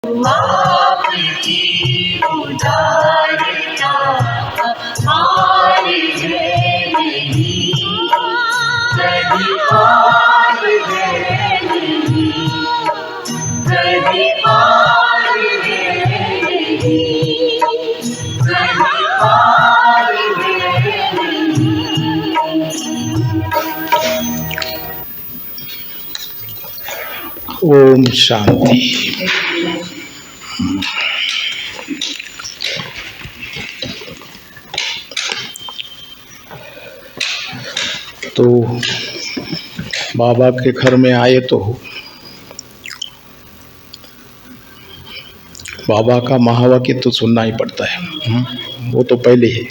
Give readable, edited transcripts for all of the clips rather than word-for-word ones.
आपकी उदारता पार है नहीं, कभी पार है नहीं, कभी पार है नहीं, कभी पार है नहीं। ओम शांति। तो बाबा के घर में आए तो बाबा का महावाक्य तो सुनना ही पड़ता है। वो तो पहले ही,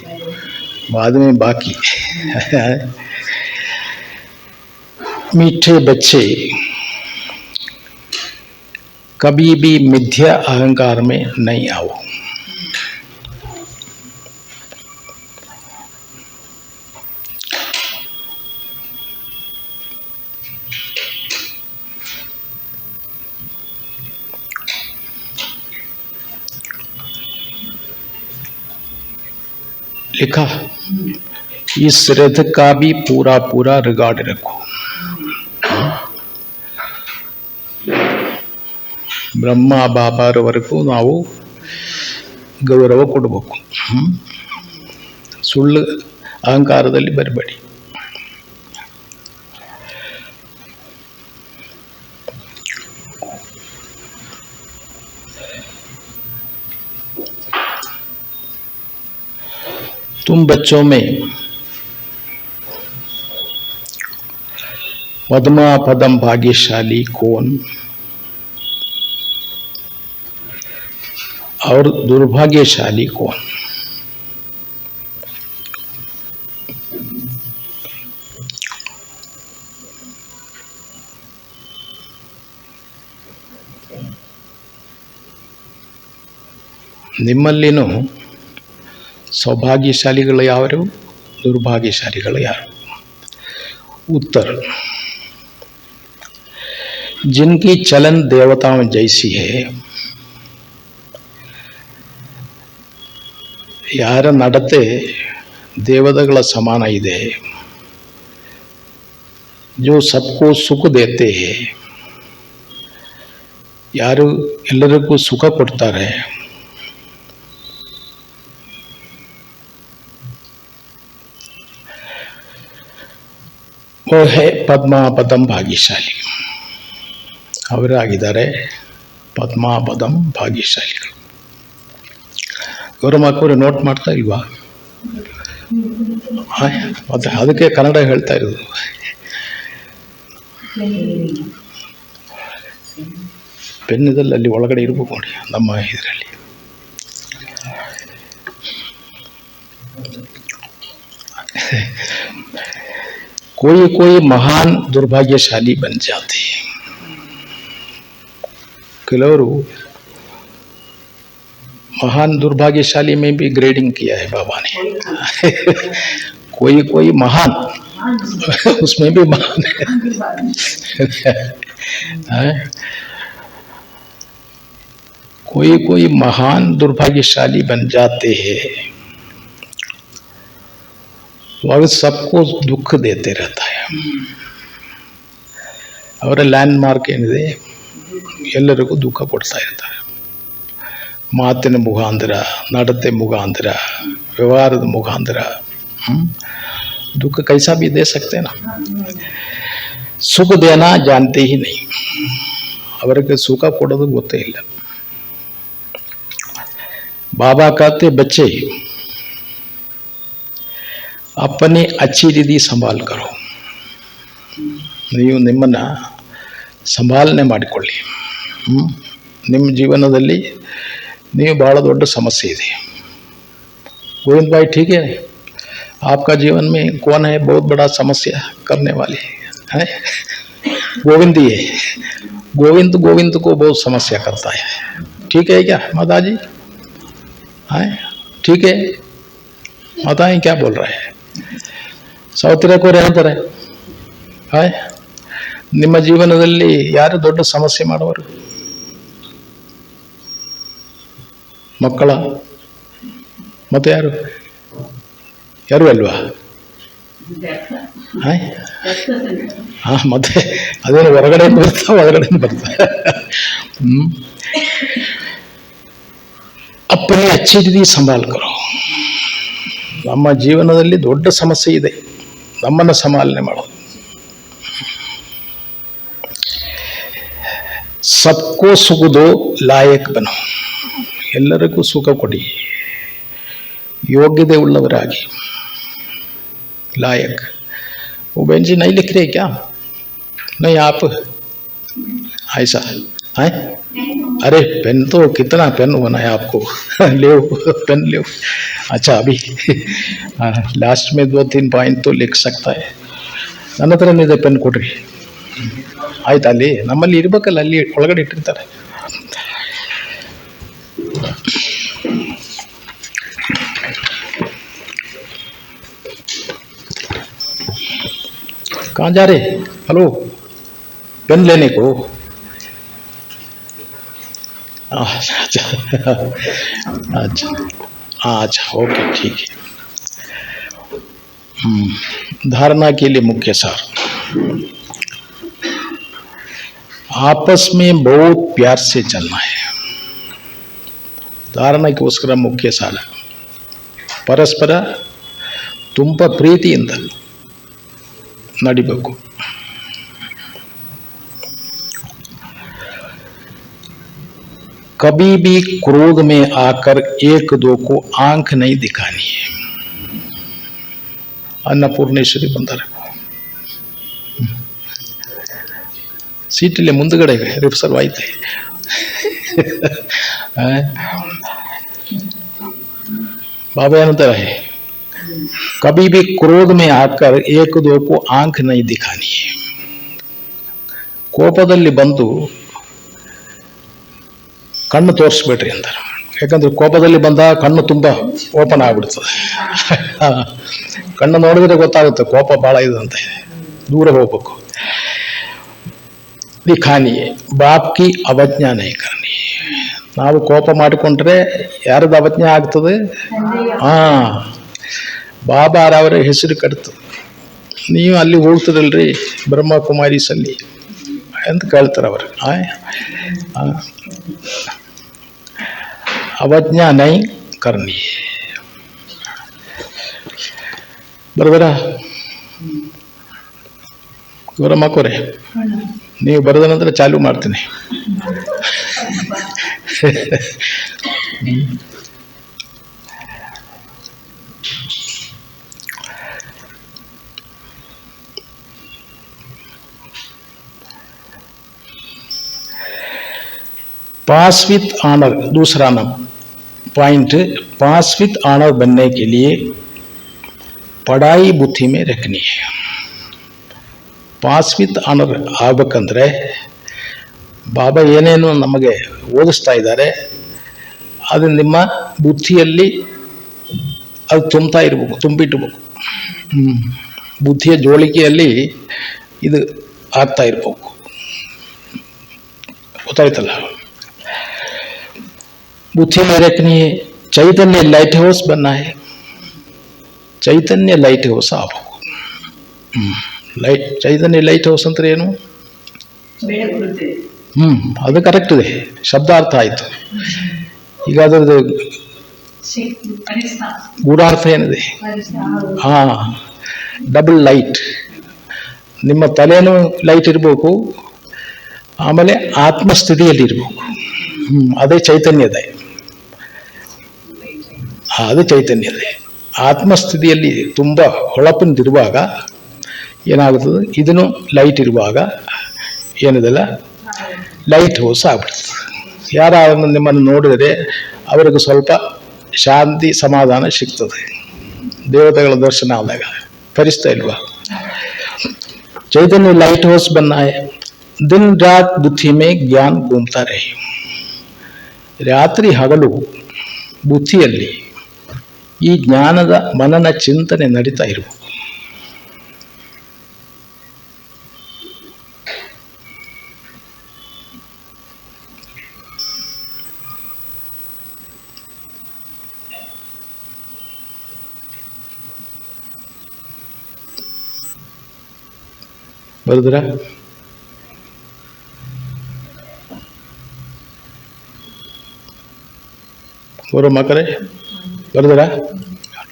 बाद में बाकी। मीठे बच्चे, कभी भी मिथ्या अहंकार में नहीं आओ। लिखा, इस रथ का भी पूरा पूरा रिकॉर्ड रखो। ಬ್ರಹ್ಮ ಬಾಬಾರವರೆಗೂ ನಾವು ಗೌರವ ಕೊಡಬೇಕು. ಸುಳ್ಳು ಅಹಂಕಾರದಲ್ಲಿ ಬರಬೇಡಿ. तुम बच्चों में पद्मा पदम भाग्यशाली कौन और दुर्भाग्यशाली कौन? ನಿಮ್ಮಲ್ಲಿನೂ ಸೌಭಾಗ್ಯಶಾಲಿಗಳು ಯಾರು, दुर्भाग्यशालिಗಳು ಯಾರು? उत्तर, जिनकी चलन देवताओं जैसी है, ಯಾರ ನಡತೆ ದೇವತೆಗಳ ಸಮಾನ ಇದೆ, जो सबको सुख देते हैं, ಯಾರು ಎಲ್ಲರಿಗೂ ಸುಖ ಕೊಡ್ತಾರೆ, वो है ಪದ್ಮಾಪದಂ ಭಾಗ್ಯಶಾಲಿ. ಅವರಾಗಿದ್ದಾರೆ ಪದ್ಮಾಪದಂ ಭಾಗ್ಯಶಾಲಿಗಳು. ಗೌರಮ್ಮಕ್ಕವರು ನೋಟ್ ಮಾಡ್ತಾ ಇಲ್ವಾ? ಮತ್ತೆ ಅದಕ್ಕೆ ಕನ್ನಡ ಹೇಳ್ತಾ ಇರೋದು. ಪೆನ್ನಿದಲ್ಲಿ ಅಲ್ಲಿ ಒಳಗಡೆ ಇರ್ಬೇಕು ನೋಡಿ, ನಮ್ಮ ಇದರಲ್ಲಿ. कोई कोई महान दुर्भाग्यशाली बन जाते हैं. ಕೆಲವರು महान दुर्भाग्यशाली में भी ग्रेडिंग किया है बाबा ने. कोई कोई महान उसमें भी महान है. कोई कोई महान दुर्भाग्यशाली बन जाते हैं, वह सबको दुख देते रहता है. ಅವರ ಲ್ಯಾಂಡ್ ಮಾರ್ಕ್ ಏನಿದೆ, ಎಲ್ಲರಿಗೂ ದುಃಖ ಕೊಡ್ತಾ ಇರ್ತಾರೆ. ಮಾತಿನ ಮುಖಾಂತರ, ನಡತೆ ಮುಖಾಂತರ, ವ್ಯವಹಾರದ ಮುಖಾಂತರ. दुख कैसा भी दे सकते ना, सुख देना जानते ही नहीं. ಅವರಿಗೆ ಸುಖ ಕೊಡೋದು ಗೊತ್ತೇ ಇಲ್ಲ. बाबा कहते बच्चे अपनी अच्छी रीति संभाल करो. ನೀವು ನಿಮ್ಮನ್ನು ಸಂಭಾಲನೆ ಮಾಡಿಕೊಳ್ಳಿ. ನಿಮ್ಮ ಜೀವನದಲ್ಲಿ ನೀವು ಬಹಳ ದೊಡ್ಡ ಸಮಸ್ಯೆ ಇದೆ. गोविंद भाई ठीक है, आपका जीवन में कौन है बहुत बड़ा समस्या करने वाले है? गोविंद ही है. गोविंद गोविंद को बहुत समस्या करता है. ठीक है क्या माता जी? है ठीक है, बताएं क्या बोल रहा है? ಸೌತಿರ ಕೋರೆ ಅಂತಾರೆ. ಹಾಯ್, ನಿಮ್ಮ ಜೀವನದಲ್ಲಿ ಯಾರು ದೊಡ್ಡ ಸಮಸ್ಯೆ ಮಾಡೋರು? ಮಕ್ಕಳ ಮತ್ತೆ ಯಾರು ಯಾರು ಅಲ್ವಾ? ಹಾಂ, ಮತ್ತೆ ಅದೇನು ಹೊರಗಡೆ ಬರ್ತಾ ಒಳಗಡೆ ಬರ್ತಾ. ಅಪ್ಪನೇ अच्छी ರೀತಿ ಸಂಭಾಲ್ ಕರೋ. ನಮ್ಮ ಜೀವನದಲ್ಲಿ ದೊಡ್ಡ ಸಮಸ್ಯೆ ಇದೆ, ನಮ್ಮನ್ನು ಸಮಾಲನೆ ಮಾಡೋದು. ಸಬ್ಕೋ ಸುಖ ದೋ, ಲಾಯಕ್ ಬನೋ. ಎಲ್ಲರಿಗೂ ಸುಖ ಕೊಡಿ, ಯೋಗ್ಯತೆ ಉಳ್ಳವರಾಗಿ. लायक वो बहन जी नहीं लिख रहे क्या? नहीं आप ऐसा है? अरे पेन तो कितना पेन होना है आपको? ले पेन ले. अच्छा अभी लास्ट में 2-3 पॉइंट तो लिख सकता है. ನನ್ನ ಹತ್ರನಿದೆ ಪೆನ್ ಕೊಡ್ರಿ. ಆಯ್ತಾ? ಅಲ್ಲಿ ನಮ್ಮಲ್ಲಿ ಇರ್ಬೇಕಲ್ಲ, ಅಲ್ಲಿ ಒಳಗಡೆ ಇಟ್ಟಿರ್ತಾರೆ. कहाँ जा रहे? हेलो, पेन लेने को? अच्छा अच्छा अच्छा, ओके ठीक है. धारणा के लिए मुख्य सार. आपस में बहुत प्यार से चलना है. ಧಾರಣೆಗೋಸ್ಕರ ಮುಖ್ಯ ಸಾರ ಪರಸ್ಪರ ತುಂಬ ಪ್ರೀತಿಯಿಂದ ನಡಿಬೇಕು. कभी भी क्रोध में आकर एक दो को आंख नहीं दिखानी है. ಅನ್ನಪೂರ್ಣೇಶ್ವರಿ ಬಂದಾರೆ. ಸೀಟಿಲೆ ಮುಂದುಗಡೆ ರಿಸರ್ವ್ ಐತೆ. ಬಾಬಾ ಏನಂತಾರೆ? कभी भी क्रोध में आकर एक दो को आंख नहीं दिखानी है. ಕೋಪದಲ್ಲಿ ಬಂದು ಕಣ್ಣು ತೋರಿಸ್ಬೇಡ್ರಿ ಅಂತಾರೆ. ಯಾಕಂದ್ರೆ ಕೋಪದಲ್ಲಿ ಬಂದ ಕಣ್ಣು ತುಂಬ ಓಪನ್ ಆಗ್ಬಿಡ್ತದೆ. ಕಣ್ಣು ನೋಡಿದ್ರೆ ಗೊತ್ತಾಗುತ್ತೆ ಕೋಪ ಭಾಳ ಇದೆ ಅಂತ, ದೂರ ಹೋಗ್ಬೇಕು. ದಿಖಾನಿ ಬಾಪ್ಕಿ ಅವಜ್ಞಾ ನೈ ಕರ್ನಿ. ನಾವು ಕೋಪ ಮಾಡಿಕೊಂಡ್ರೆ ಯಾರದ ಅವಜ್ಞೆ ಆಗ್ತದೆ? ಬಾಬಾರವರ ಹೆಸರು ಕಟ್ತು. ನೀವು ಅಲ್ಲಿ ಹೋಗ್ತಿರಲ್ರಿ ಬ್ರಹ್ಮಕುಮಾರೀಸಲ್ಲಿ ಅಂತ ಕೇಳ್ತಾರೆ ಅವರು. ಅವಜ್ಞಾ ನೈ ಕರ್ನಿ. ಬರಬರ ಗೌರಮ್ಮ ಹಾಕೋರೆ, ನೀವು ಬರದ ನಂತರ ಚಾಲು ಮಾಡ್ತೀನಿ. पास विथ ऑनर, दूसरा नाम पॉइंट. पास विथ ऑनर बनने के लिए पढ़ाई बुद्धि में रखनी है. ಪಾಸ್ ವಿತ್ ಆನರ್ ಆಗ್ಬೇಕಂದ್ರೆ ಬಾಬಾ ಏನೇನು ನಮಗೆ ಓದಿಸ್ತಾ ಇದ್ದಾರೆ ಅದು ನಿಮ್ಮ ಬುದ್ಧಿಯಲ್ಲಿ ಅದು ತುಂಬ್ತಾ ಇರ್ಬೇಕು, ತುಂಬಿಟ್ಬೇಕು. ಬುದ್ಧಿಯ ಜೋಳಿಗೆಯಲ್ಲಿ ಇದು ಆಗ್ತಾ ಇರ್ಬೇಕು. ಗೊತ್ತಾಯ್ತಲ್ಲ? बुद्धि में रखनी है. चैतन्य लाइट हाउस बनना है. चैतन्य लाइट हाउस आप ಲೈಟ್ ಚೈತನ್ಯ ಲೈಟ್ ಹೌಸ್ ಅಂದ್ರೆ ಏನು? ಅದು ಕರೆಕ್ಟ್ ಇದೆ, ಶಬ್ದಾರ್ಥ ಆಯ್ತು. ಈಗ ಅದರದ್ದು ಗೂಢಾರ್ಥ ಏನಿದೆ? Double light. ನಿಮ್ಮ ತಲೆನೂ ಲೈಟ್ ಇರಬೇಕು, ಆಮೇಲೆ ಆತ್ಮಸ್ಥಿತಿಯಲ್ಲಿ ಇರಬೇಕು. ಅದೇ ಚೈತನ್ಯದ, ಅದು ಚೈತನ್ಯದ. ಆತ್ಮಸ್ಥಿತಿಯಲ್ಲಿ ತುಂಬ ಹೊಳಪಿನದಿರುವಾಗ ಏನಾಗುತ್ತದೆ? ಇದನ್ನು ಲೈಟ್ ಇರುವಾಗ ಏನಿದೆಲ್ಲ ಲೈಟ್ ಹೌಸ್ ಆಗ್ಬಿಡ್ತದೆ. ಯಾರಾದ್ರೂ ನಿಮ್ಮನ್ನು ನೋಡಿದರೆ ಅವರಿಗೆ ಸ್ವಲ್ಪ ಶಾಂತಿ ಸಮಾಧಾನ ಸಿಗ್ತದೆ. ದೇವತೆಗಳ ದರ್ಶನ ಆದಾಗ ಪರಿಸ್ತಾ ಇಲ್ವಾ? ಚೈತನ್ಯ ಲೈಟ್ ಹೌಸ್ ಬನ್ನ ದಿನ ರಾತ್ ಬುದ್ಧಿ ಮೇ ಜ್ಞಾನ घूमता रहे. ರಾತ್ರಿ ಹಗಲು ಬುದ್ಧಿಯಲ್ಲಿ ಈ ಜ್ಞಾನದ ಮನನ ಚಿಂತನೆ ನಡೀತಾ ಇರಬೇಕು. ಬರೆದ್ರ? बोलो मकरे बरदरा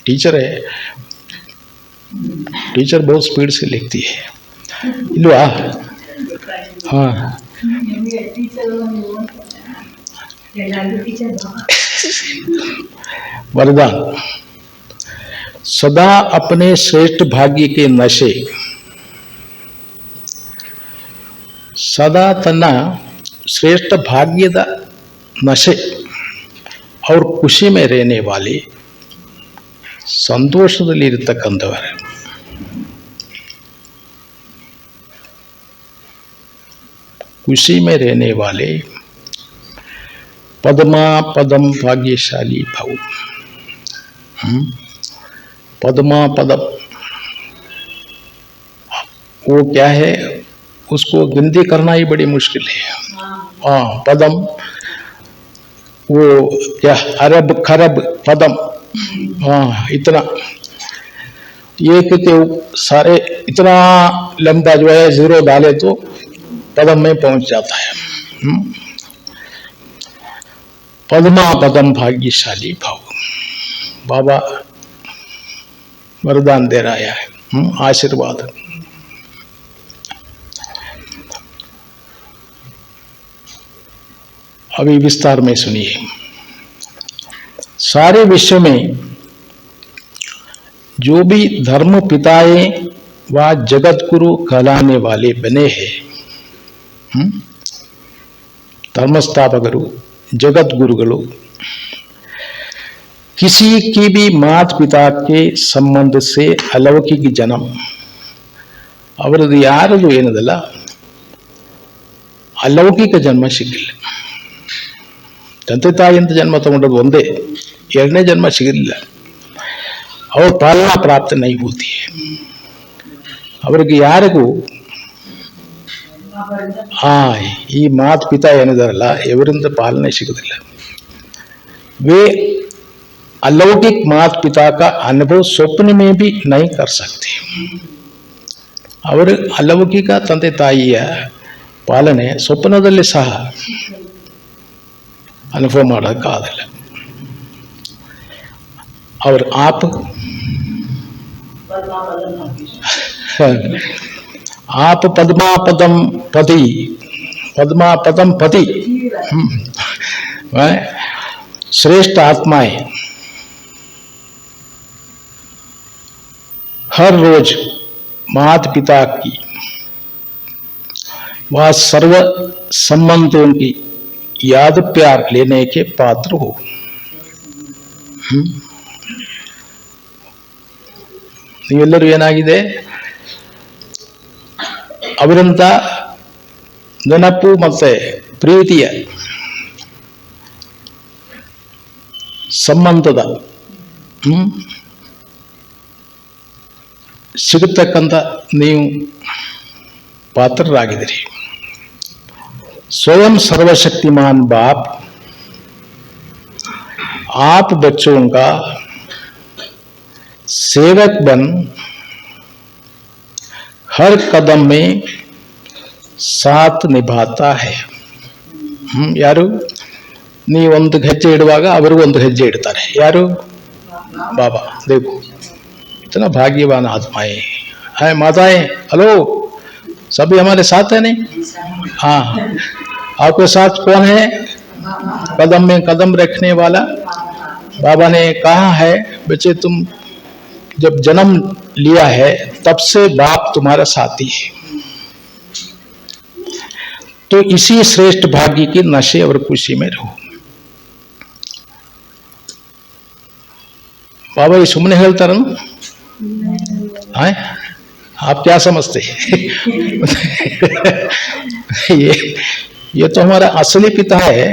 टीचर है, टीचर बहुत स्पीड से लिखती है इल्वा? हाँ वरदान सदा अपने श्रेष्ठ भाग्य के नशे, सदा तನ್ನ श्रेष्ठ भाग्यದ नशे और खुशी में रहने वाले ಸಂತೋಷದಲ್ಲಿರತಕ್ಕಂಥವರು, खुशी में रहने वाले पद्मा पदम भाग्यशाली भव। पद्मा पदम वो क्या है, उसको गिनती करना ही बड़ी मुश्किल है। हाँ पदम वो क्या अरब खरब पदम, हाँ इतना एक के सारे इतना लंबा जो है जीरो डाले तो पदम में पहुंच जाता है। पद्मा पदम भाग्यशाली भव। बाबा वरदान दे रहा है, आशीर्वाद। अभी विस्तार में सुनिए। सारे विश्व में जो भी धर्म पिताएं व जगत गुरु कहलाने वाले बने हैं, धर्मस्थापकರು जगत गुरुಗಳು, किसी की भी माता पिता के संबंध से अलौकिक जन्म ಅವರದು ಯಾರದು ಏನದಲ್ಲ अलौकिक जन्म ಸಿಗಲಿಲ್ಲ। ತಂದೆ ತಾಯಿಯಿಂದ ಜನ್ಮ ತಗೊಂಡದ್ದು ಒಂದೇ, ಎರಡನೇ ಜನ್ಮ ಸಿಗಲಿಲ್ಲ। और पालना प्राप्त नहीं होती है ಅವರಿಗೆ ಯಾರಿಗೂ। ಈ ಮಾತಾ ಪಿತಾ ಏನಿದಾರಲ್ಲ ಇವರಿಂದ ಪಾಲನೆ ಸಿಗುದಿಲ್ಲ। वे अलौकिक माता पिता का अनुभव स्वप्न में भी नहीं कर सकते। ಅವರು अलौकिक ತಂದೆ ತಾಯಿಯ ಪಾಲನೆ ಸ್ವಪ್ನದಲ್ಲಿ ಸಹ अनुभव ಮಾಡೋಕ್ಕಾಗಲ್ಲ। और आप पद्मा पदम पति, पद्मा पदम पति श्रेष्ठ आत्माएं हर रोज माता पिता की व सर्व संबंधों की याद प्यार लेने के पात्र हो। ನೀವೆಲ್ಲರೂ ಏನಾಗಿದೆ ಅವರಂತ ನೆನಪು ಮತ್ತೆ ಪ್ರೀತಿಯ ಸಂಬಂಧದ ಸಿಗತಕ್ಕಂಥ ನೀವು ಪಾತ್ರರಾಗಿದ್ದೀರಿ। स्वयं सर्वशक्तिमान बाप आप बच्चों का सेवक बन हर कदम में साथ निभाता है। यारू ನೀವು ಒಂದು ಹೆಜ್ಜೆ ಇಡುವಾಗ ಅವರು ಒಂದು ಹೆಜ್ಜೆ ಇಡ್ತಾರೆ। ಯಾರು? बाबा। देखो इतना भाग्यवान आत्माएं हैं, माताएं। हेलो, सभी हमारे साथ है नहीं? हाँ, आपके साथ कौन है? कदम में कदम रखने वाला बाबा ने कहा है, बच्चे तुम जब जन्म लिया है तब से बाप तुम्हारा साथी है। तो इसी श्रेष्ठ भाग्य की नशे और खुशी में रहो। बाबा ये सुमने ಹೇಳ್ತಾರ आप क्या समझते हैं? ये तो हमारा असली पिता है।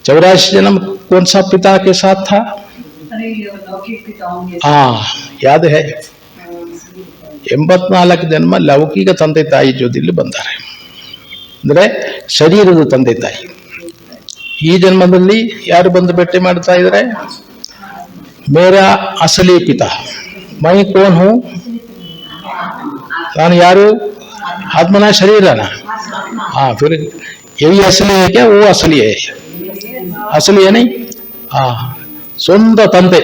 84 जन्म कौन सा पिता के साथ था? हाँ याद है। 84 जन्म लौकिक ತಂದೆ ತಾಯಿ ಜೊತೆಲಿ ಬಂದಾರೆ, ಅಂದ್ರೆ ಶರೀರದ ತಂದೆ ತಾಯಿ। ಈ ಜನ್ಮದಲ್ಲಿ ಯಾರು ಬಂದು ಭೇಟಿ ಮಾಡ್ತಾ ಇದ್ದಾರೆ? मेरा असली पिता। मैं कौन हूं? तान यारो आत्मा ना शरीर है ना। हाँ फिर यही असली है क्या? वो असली है, असली है नहीं। हाँ स्ವಂತ ತಂದೆ.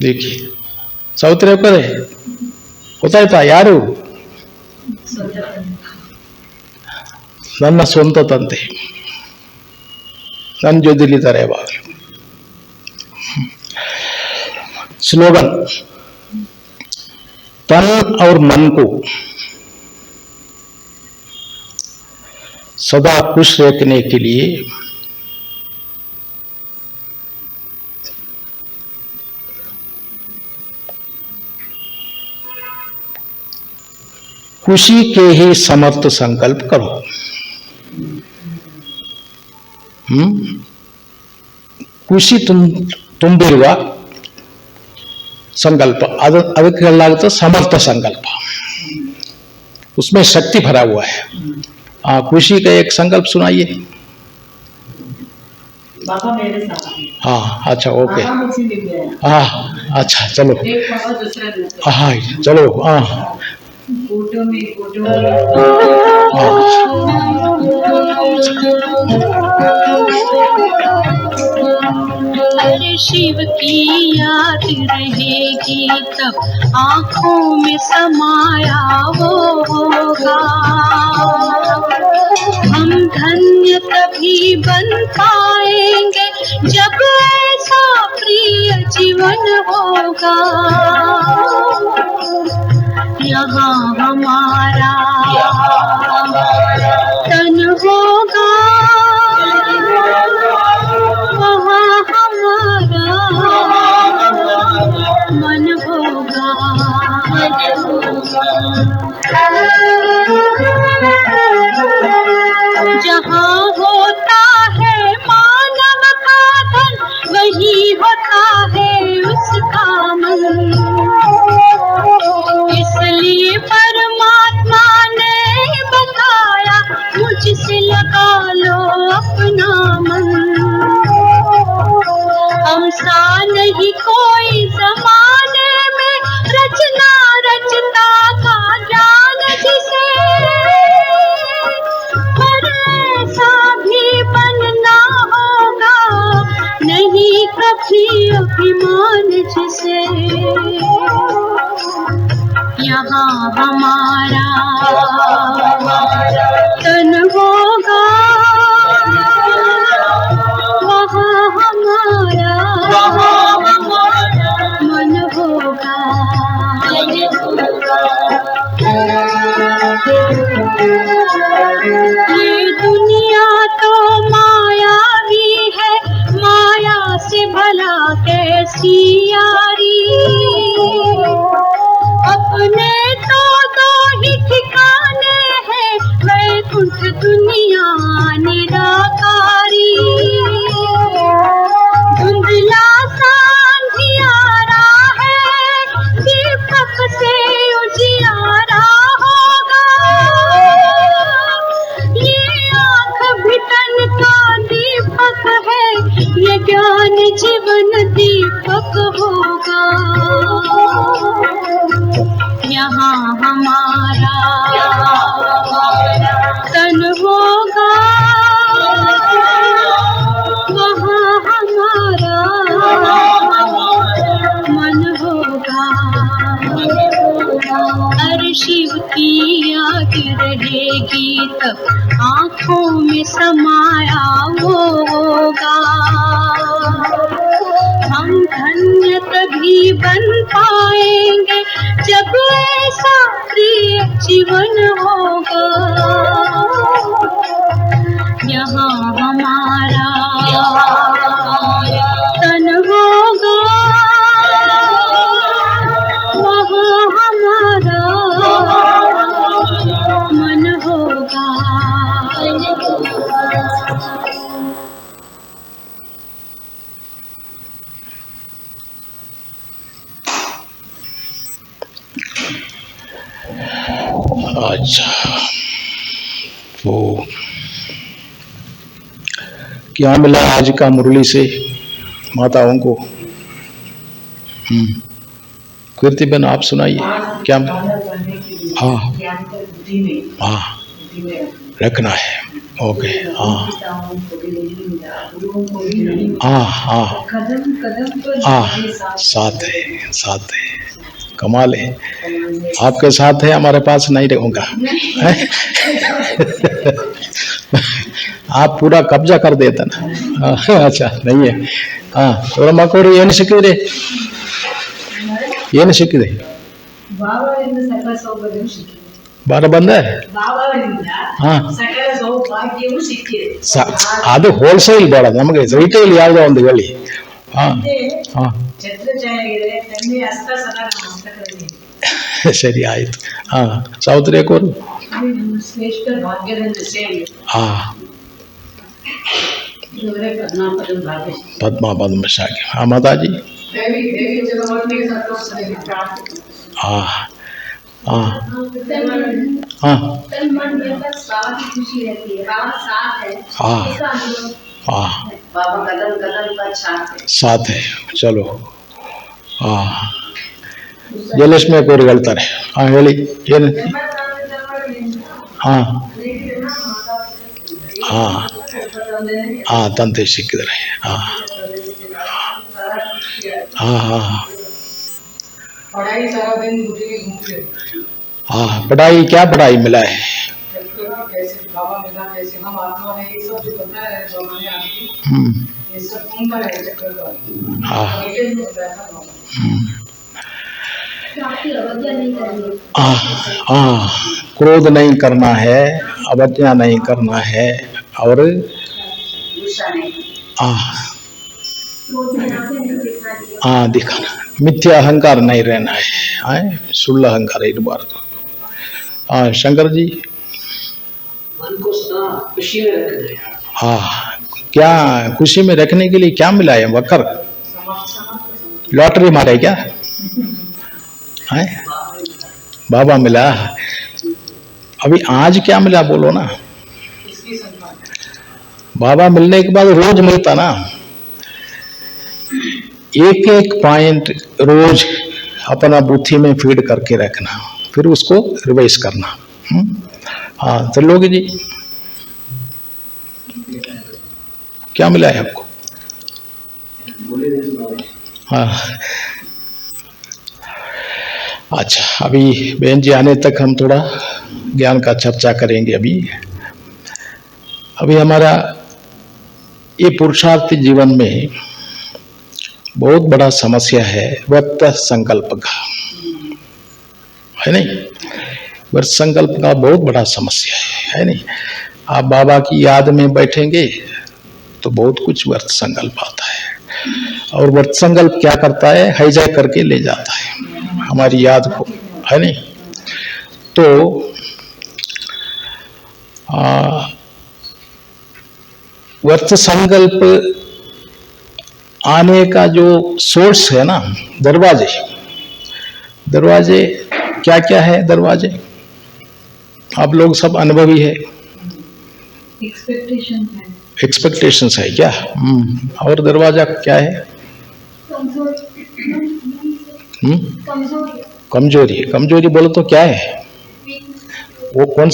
देखिए ಸೌತ್ರೆ ಕರೆ ಗೊತ್ತಾಯ್ತಾ ಯಾರು? ನನ್ನ ಸ್ವಂತ ತಂದೆ ನನ್ನ ಜೊತೆಲಿದ್ದಾರೆ ಯಾವಾಗಲೂ. स्लोगन तन और मन को सदा खुश रखने के लिए खुशी के ही समर्थ संकल्प करो. ಖುಷಿ ತುಂಬಿರುವ संकल्प, ಅದಕ್ಕೆ ಹೇಳಲಾಗುತ್ತೆ समर्थ संकल्प. उसमें शक्ति भरा हुआ है. खुशी का एक संकल्प सुनाइए. बाबा मेरे साथ. हाँ अच्छा ओके. मुझे मिल गया. हाँ अच्छा चलो. एक बाबा दूसरा दूसरा. हाँ चलो. हाँ फोटो में अरे शिव की याद रहेगी तब आँखों में समाया वो होगा. हम धन्य तभी बन पाएंगे जब ऐसा प्रिय जीवन होगा. यहाँ हमारा तन होगा, वहाँ हमारा मन होगा. जहाँ होता है मानव का धन, वही होता है उसका मन. इसलिए परमात्मा ने बताया मुझसे लगा लो अपना मन. हम सा नहीं कोई जमाने में रचना रचता का ज्ञान जिसे, पर ऐसा भी बनना होगा नहीं कभी अभिमान जिसे. यहाँ हमारा तन होगा, वहाँ हमारा मन होगा. ये दुनिया तो मायावी है, माया से भला कैसी यारी. अपने तो दो ही ठिकाने हैं, वैकुंठ दुनिया निराकारी. धुंधला सा अंधियारा है, दीपक से उजियारा होगा. ये आँख भिटन का दीपक है, ये ज्ञान जीवन दीपक होगा. यहाँ हमारा तन होगा, वहाँ हमारा मन होगा. हर शिव की याद रहेगी तब आँखों में समाया वो होगा. हम धन्य तभी बन पाएंगे जब ऐसा प्रिय जीवन होगा. यहाँ हमारा तन होगा, वहाँ हमारा मन होगा. अच्छा तो क्या मिला आज का मुरली से माताओं को? कीर्ति बहन आप सुनाइए क्या। बाधा करने के लिए हाँ। ज्ञान को बुद्धि में हाँ बुद्धि में रखना है। ओके। हाँ पिताओं को भी नहीं मिला, गुरुओं को भी नहीं मिला। हाँ हाँ कदम कदम पर हाँ मेरे साथ साथ है, साथ है। कमाल है, आपके साथ है, हमारे पास नहीं रहूंगा। आप पूरा कब्जा कर देते ना। अच्छा नहीं है। हाँ और मकोर ಏನು ಸಿಕ್ಕಿದ್ರಿ, ಏನು ಸಿಕ್ಕಿದೆ? ಬಾಬಾವಿಂದ ಸಕಲ ಸೌಭಾಗ್ಯವೂ ಸಿಕ್ಕಿದೆ. ಬಾರ ಬಂದೆ. ಬಾಬಾವಿಂದ ಹಾ ಸಕಲ ಸೌಭಾಗ್ಯವೂ ಸಿಕ್ಕಿದೆ. ಅದು ಹೋಲ್ಸೇಲ್ ಬೇಡ ನಮಗೆ, ರಿಟೇಲ್ ಯಾವುದೋ ಒಂದು ಹೇಳಿ. ಹಾ ಹಾ ಛತ್ರಛಾಯಾಗಿದೆ, ತಂದೆ ಹಸ್ತ ಸದಾ ನಮ್ಮ ಹಸ್ತಗಳಲ್ಲಿ. ಸರಿ ಆಯ್ತು. ಹಾ ಸಹೋದರಿಯಕೋರು ಅದು ನಮ್ಮ ಶ್ರೇಷ್ಠ ಭಾಗ್ಯದ ದಶೆಯಲ್ಲಿ ಹಾ ಇವರೇ ಪದ್ಮಾಪದ ಭಾಗ್ಯ. पद्मा पद्मशाली। हाँ माता जी। देवी देवी जगन्नाथ संतोष से प्रार्थना। हाँ हाँ हाँ तन मन में बस बाबा की खुशी रहती है, बाबा साथ है। हाँ इसका अनुभव हाँ बाबा कदम कदम पर साथ है। साथ है। चलो हाँ ಜಯಲಕ್ಷ್ಮಿ ಕೋರಿ ಹೇಳ್ತಾರೆ. ಹಾಂ ಹೇಳಿ ಏನು. ಹಾಂ ಹಾಂ ಹಾಂ ತಂದೆ ಸಿಕ್ಕಿದ್ದಾರೆ. ಹಾಂ हाँ हाँ पढ़ाई सारा दिन बुद्धि में घूमते हैं। हाँ पढ़ाई क्या पढ़ाई मिला है? कैसे बाबा मिला, कैसे हम आत्मा है, ये सब जो पता है जो हमारे आत्मा ये सब घूमता है चक्कर का। हाँ ये जो बताया था बाबा आपकी अवज्ञा नहीं करनी। हाँ हाँ क्रोध नहीं करना है, अवज्ञा नहीं करना है और गुस्सा नहीं। हाँ क्रोध में आंखें नहीं दिखानी। हाँ दिखाना, मिथ्या अहंकार नहीं रहना है। हाँ सुल्ल अहंकार इरबार्दु। हाँ शंकर जी। मन को सदा खुशी में रखना है। हाँ क्या खुशी में रखने के लिए क्या मिला है? वक्र लॉटरी मारे क्या? है बाबा मिला। अभी आज क्या मिला बोलो ना। इसकी संख्या बाबा मिलने के बाद रोज मिलता ना, एक एक पॉइंट रोज अपना बुद्धि में फीड करके रखना, फिर उसको रिवाइज करना। हाँ त्रिलोकी जी क्या मिला है आपको? हाँ अच्छा अभी बहन जी आने तक हम थोड़ा ज्ञान का चर्चा करेंगे। अभी हमारा ये पुरुषार्थी जीवन में बहुत बड़ा समस्या है व्यक्त संकल्प का, है नहीं? व्यर्थ संकल्प का बहुत बड़ा समस्या है नहीं? आप बाबा की याद में बैठेंगे तो बहुत कुछ व्यर्थ संकल्प आता है, और व्यर्थ संकल्प क्या करता है? हाईजैक करके ले जाता है हमारी याद को, है नहीं? तो व्यर्थ संकल्प आने का जो सोर्स है ना, दरवाजे दरवाजे क्या क्या है? दरवाजे आप लोग सब अनुभवी है। एक्सपेक्टेशंस है क्या? और दरवाजा क्या है? कमजोरी। कमजोरी बोलो तो क्या है वो? कौन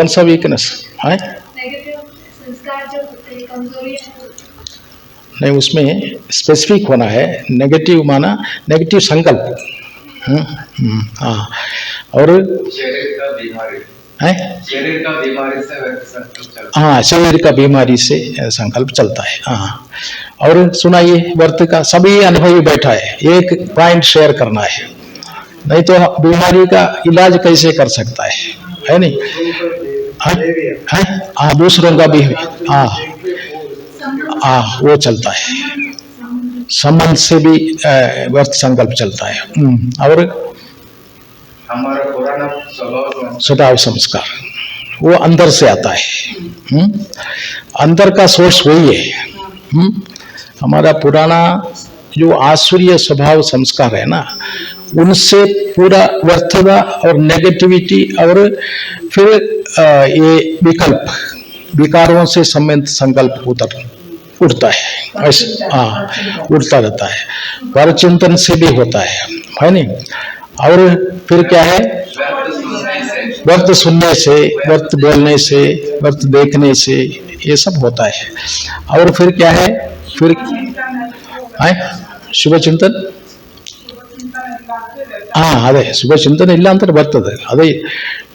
सा वीकनेस है? संस्कार जो होते हैं कमजोरी नहीं, उसमें स्पेसिफिक होना है। नेगेटिव माना नेगेटिव संकल्प। हाँ और शरीर का बीमारी है, शरीर का बीमारी से संकल्प चलता हाँ शरीर का बीमारी से संकल्प चलता है। हाँ और सुनाइए व्रत का, सभी अनुभवी बैठा है, एक पॉइंट शेयर करना है, नहीं तो बीमारी का इलाज कैसे कर सकता है नहीं? हाँ दूसरों का भी हाँ वो चलता है, संबंध से भी व्यर्थ संकल्प चलता है। और हमारा पुराना स्वभाव संस्कार वो अंदर से आता है। अंदर का सोर्स वही है। हमारा पुराना जो आसुरीय स्वभाव संस्कार है ना, उनसे पूरा व्यर्थता और नेगेटिविटी और फिर ये विकल्प विकारों से संबंधित संकल्प उठता है, ऐसे हाँ उठता रहता है। पर चिंतन से भी होता है नहीं। और फिर क्या है, व्यर्थ सुनने से, व्यर्थ बोलने से, व्यर्थ देखने से, ये सब होता है। और फिर क्या है, फिर ಶುಭ ಚಿಂತನ್ ಅದೇ ಶುಭ ಚಿಂತನೆ ಇಲ್ಲ ಅಂತ ಬರ್ತದೆ, ಅದೇ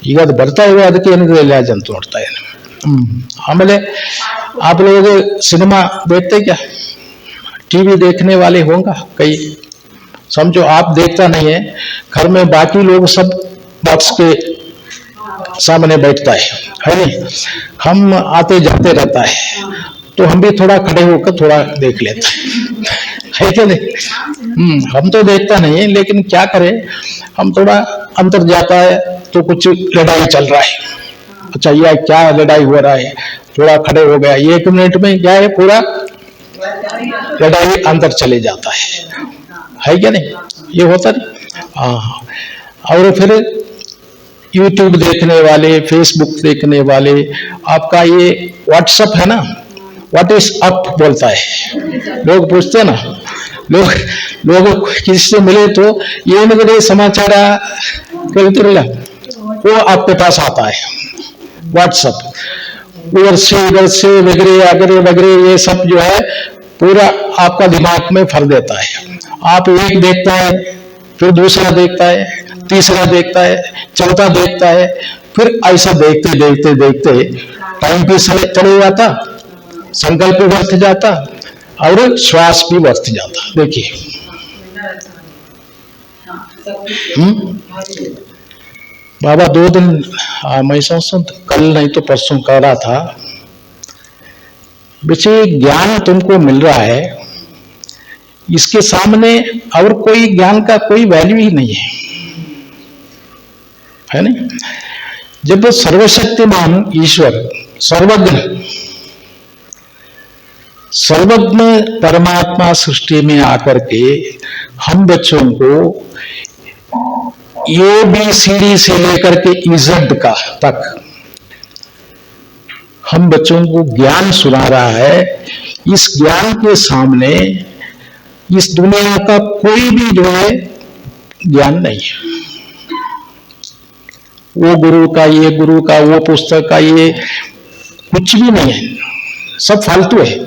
ಈಗ ಅದು ಬರ್ತಾ ಇವೆ, ಅದಕ್ಕೆ ಏನಿದೆ ಇಲಾಜ್ ಅಂತ ನೋಡ್ತಾ ಇದ್ದೇನೆ। ಆಮೇಲೆ आप लोग सिनेमा देखते क्या, टीवी देखने वाले होंगे कई, समझो आप देखता नहीं है, घर में बाकी लोग सब बॉक्स के सामने बैठता है नहीं, हम आते जाते रहता है, तो हम भी थोड़ा खड़े होकर थोड़ा देख लेते है क्या नहीं। हम तो देखता नहीं है, लेकिन क्या करें, हम थोड़ा अंदर जाता है तो कुछ लड़ाई चल रहा है, अच्छा यह क्या लड़ाई हो रहा है, थोड़ा खड़े हो गया, 1 मिनट में क्या है, पूरा लड़ाई अंदर चले जाता है क्या नहीं, ये होता नहीं। हाँ, और फिर यूट्यूब देखने वाले, फेसबुक देखने वाले, आपका ये व्हाट्सएप है ना, व्हाट इज अप बोलता है, लोग पूछते हैं ना, लोग किसी से मिले तो ये नगरे समाचार कहते, वो आपके पास आता है व्हाट्सएप, उधर से वगैरह वगैरह वगैरह, ये सब जो है पूरा आपका दिमाग में भर देता है। आप एक देखता है, फिर दूसरा देखता है, तीसरा देखता है, चौथा देखता है, फिर ऐसा देखते देखते देखते टाइम भी चले जाता, संकल्प भी व्यर्थ जाता और श्वास भी व्यर्थ जाता। देखिए बाबा 2 दिन मैं समझता कल नहीं तो परसों कह रहा था, बच्चे ज्ञान तुमको मिल रहा है, इसके सामने और कोई ज्ञान का कोई वैल्यू ही नहीं है नहीं। जब सर्वशक्तिमान ईश्वर, सर्वज्ञ परमात्मा सृष्टि में आकर के हम बच्चों को ABCD से लेकर के इज़ड का तक हम बच्चों को ज्ञान सुना रहा है, इस ज्ञान के सामने इस दुनिया का कोई भी जो है ज्ञान नहीं है। वो गुरु का, ये गुरु का, वो पुस्तक का, ये कुछ भी नहीं है, सब फालतू है।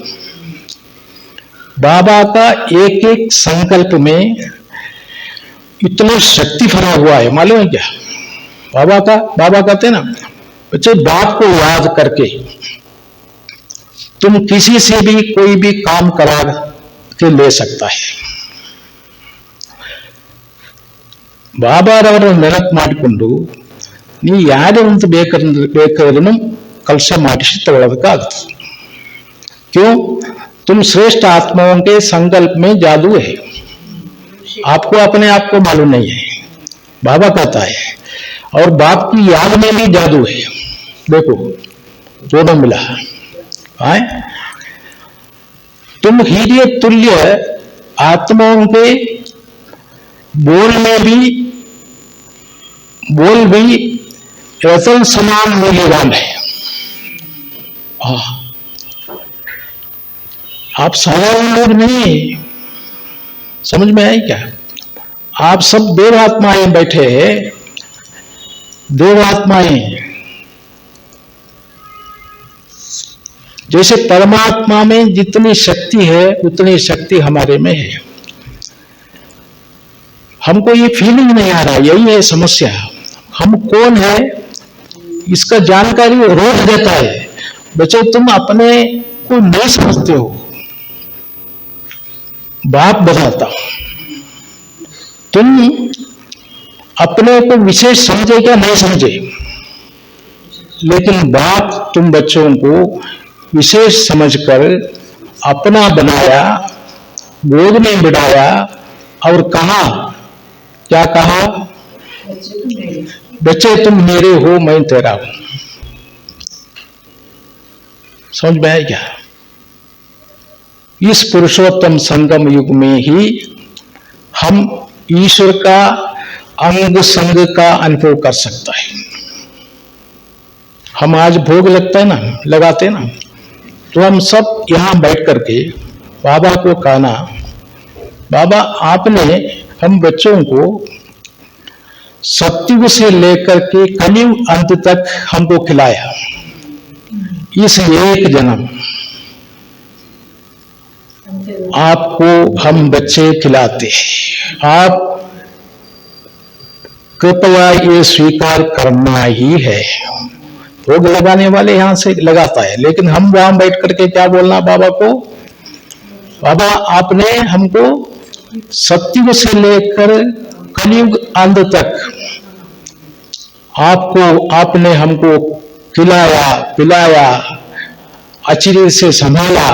बाबा का एक एक संकल्प में इतना शक्ति भरा हुआ है, मालूम है क्या? बाबा कहते हैं ना बच्चे, बाप को याद करके तुम किसी से भी कोई भी काम करा के ले सकता है। ಬಾಬಾರವರ ನೆನಪು ಮಾಡಿಕೊಂಡು ನೀವು ಯಾರೇ ಒಂದು ಬೇಕಾದ್ರೂ ಕೆಲಸ ಮಾಡಿಸಿ ತಗೊಳ್ಳೋದಕ್ಕಾಗುತ್ತೆ। क्यों? तुम श्रेष्ठ आत्माओं के संकल्प में जादू है, आपको अपने आप को मालूम नहीं है, बाबा कहता है। और बाप की याद में भी जादू है, देखो दोनों मिला है। तुम हीरे तुल्य आत्माओं के बोल भी रतन समान मूल्यवान है। आप साधारण लोग नहीं, समझ में आई क्या? आप सब देवात्माएं बैठे हैं, देवात्माएं जैसे परमात्मा में जितनी शक्ति है उतनी शक्ति हमारे में है। हमको ये फीलिंग नहीं आ रहा, यही है समस्या। हम कौन है इसका जानकारी रोक देता है। बच्चे तुम अपने को नहीं समझते हो, बाप बताता, तुम अपने को विशेष समझे क्या नहीं समझे, लेकिन बाप तुम बच्चों को विशेष समझकर अपना बनाया, गोद में बिठाया और कहा, क्या कहा? बच्चे तुम मेरे हो, मैं तेरा हूं। समझ में आया क्या? इस पुरुषोत्तम संगम युग में ही हम ईश्वर का अंग संग का अनुभव कर सकता है। हम आज भोग लगता है ना, लगाते हैं ना, तो हम सब यहाँ बैठ करके बाबा को कहना, बाबा आपने हम बच्चों को सत्युग से लेकर के कलयुग अंत तक हमको खिलाया, इस एक जन्म आपको हम बच्चे खिलाते हैं, आप कृपया ये स्वीकार करना ही है। भोग लगाने वाले यहां से लगाता है, लेकिन हम वहां बैठ करके क्या बोलना बाबा को, बाबा आपने हमको सत्युग से लेकर कलयुग अंत तक आपने हमको खिलाया पिलाया, अचिरे से संभाला।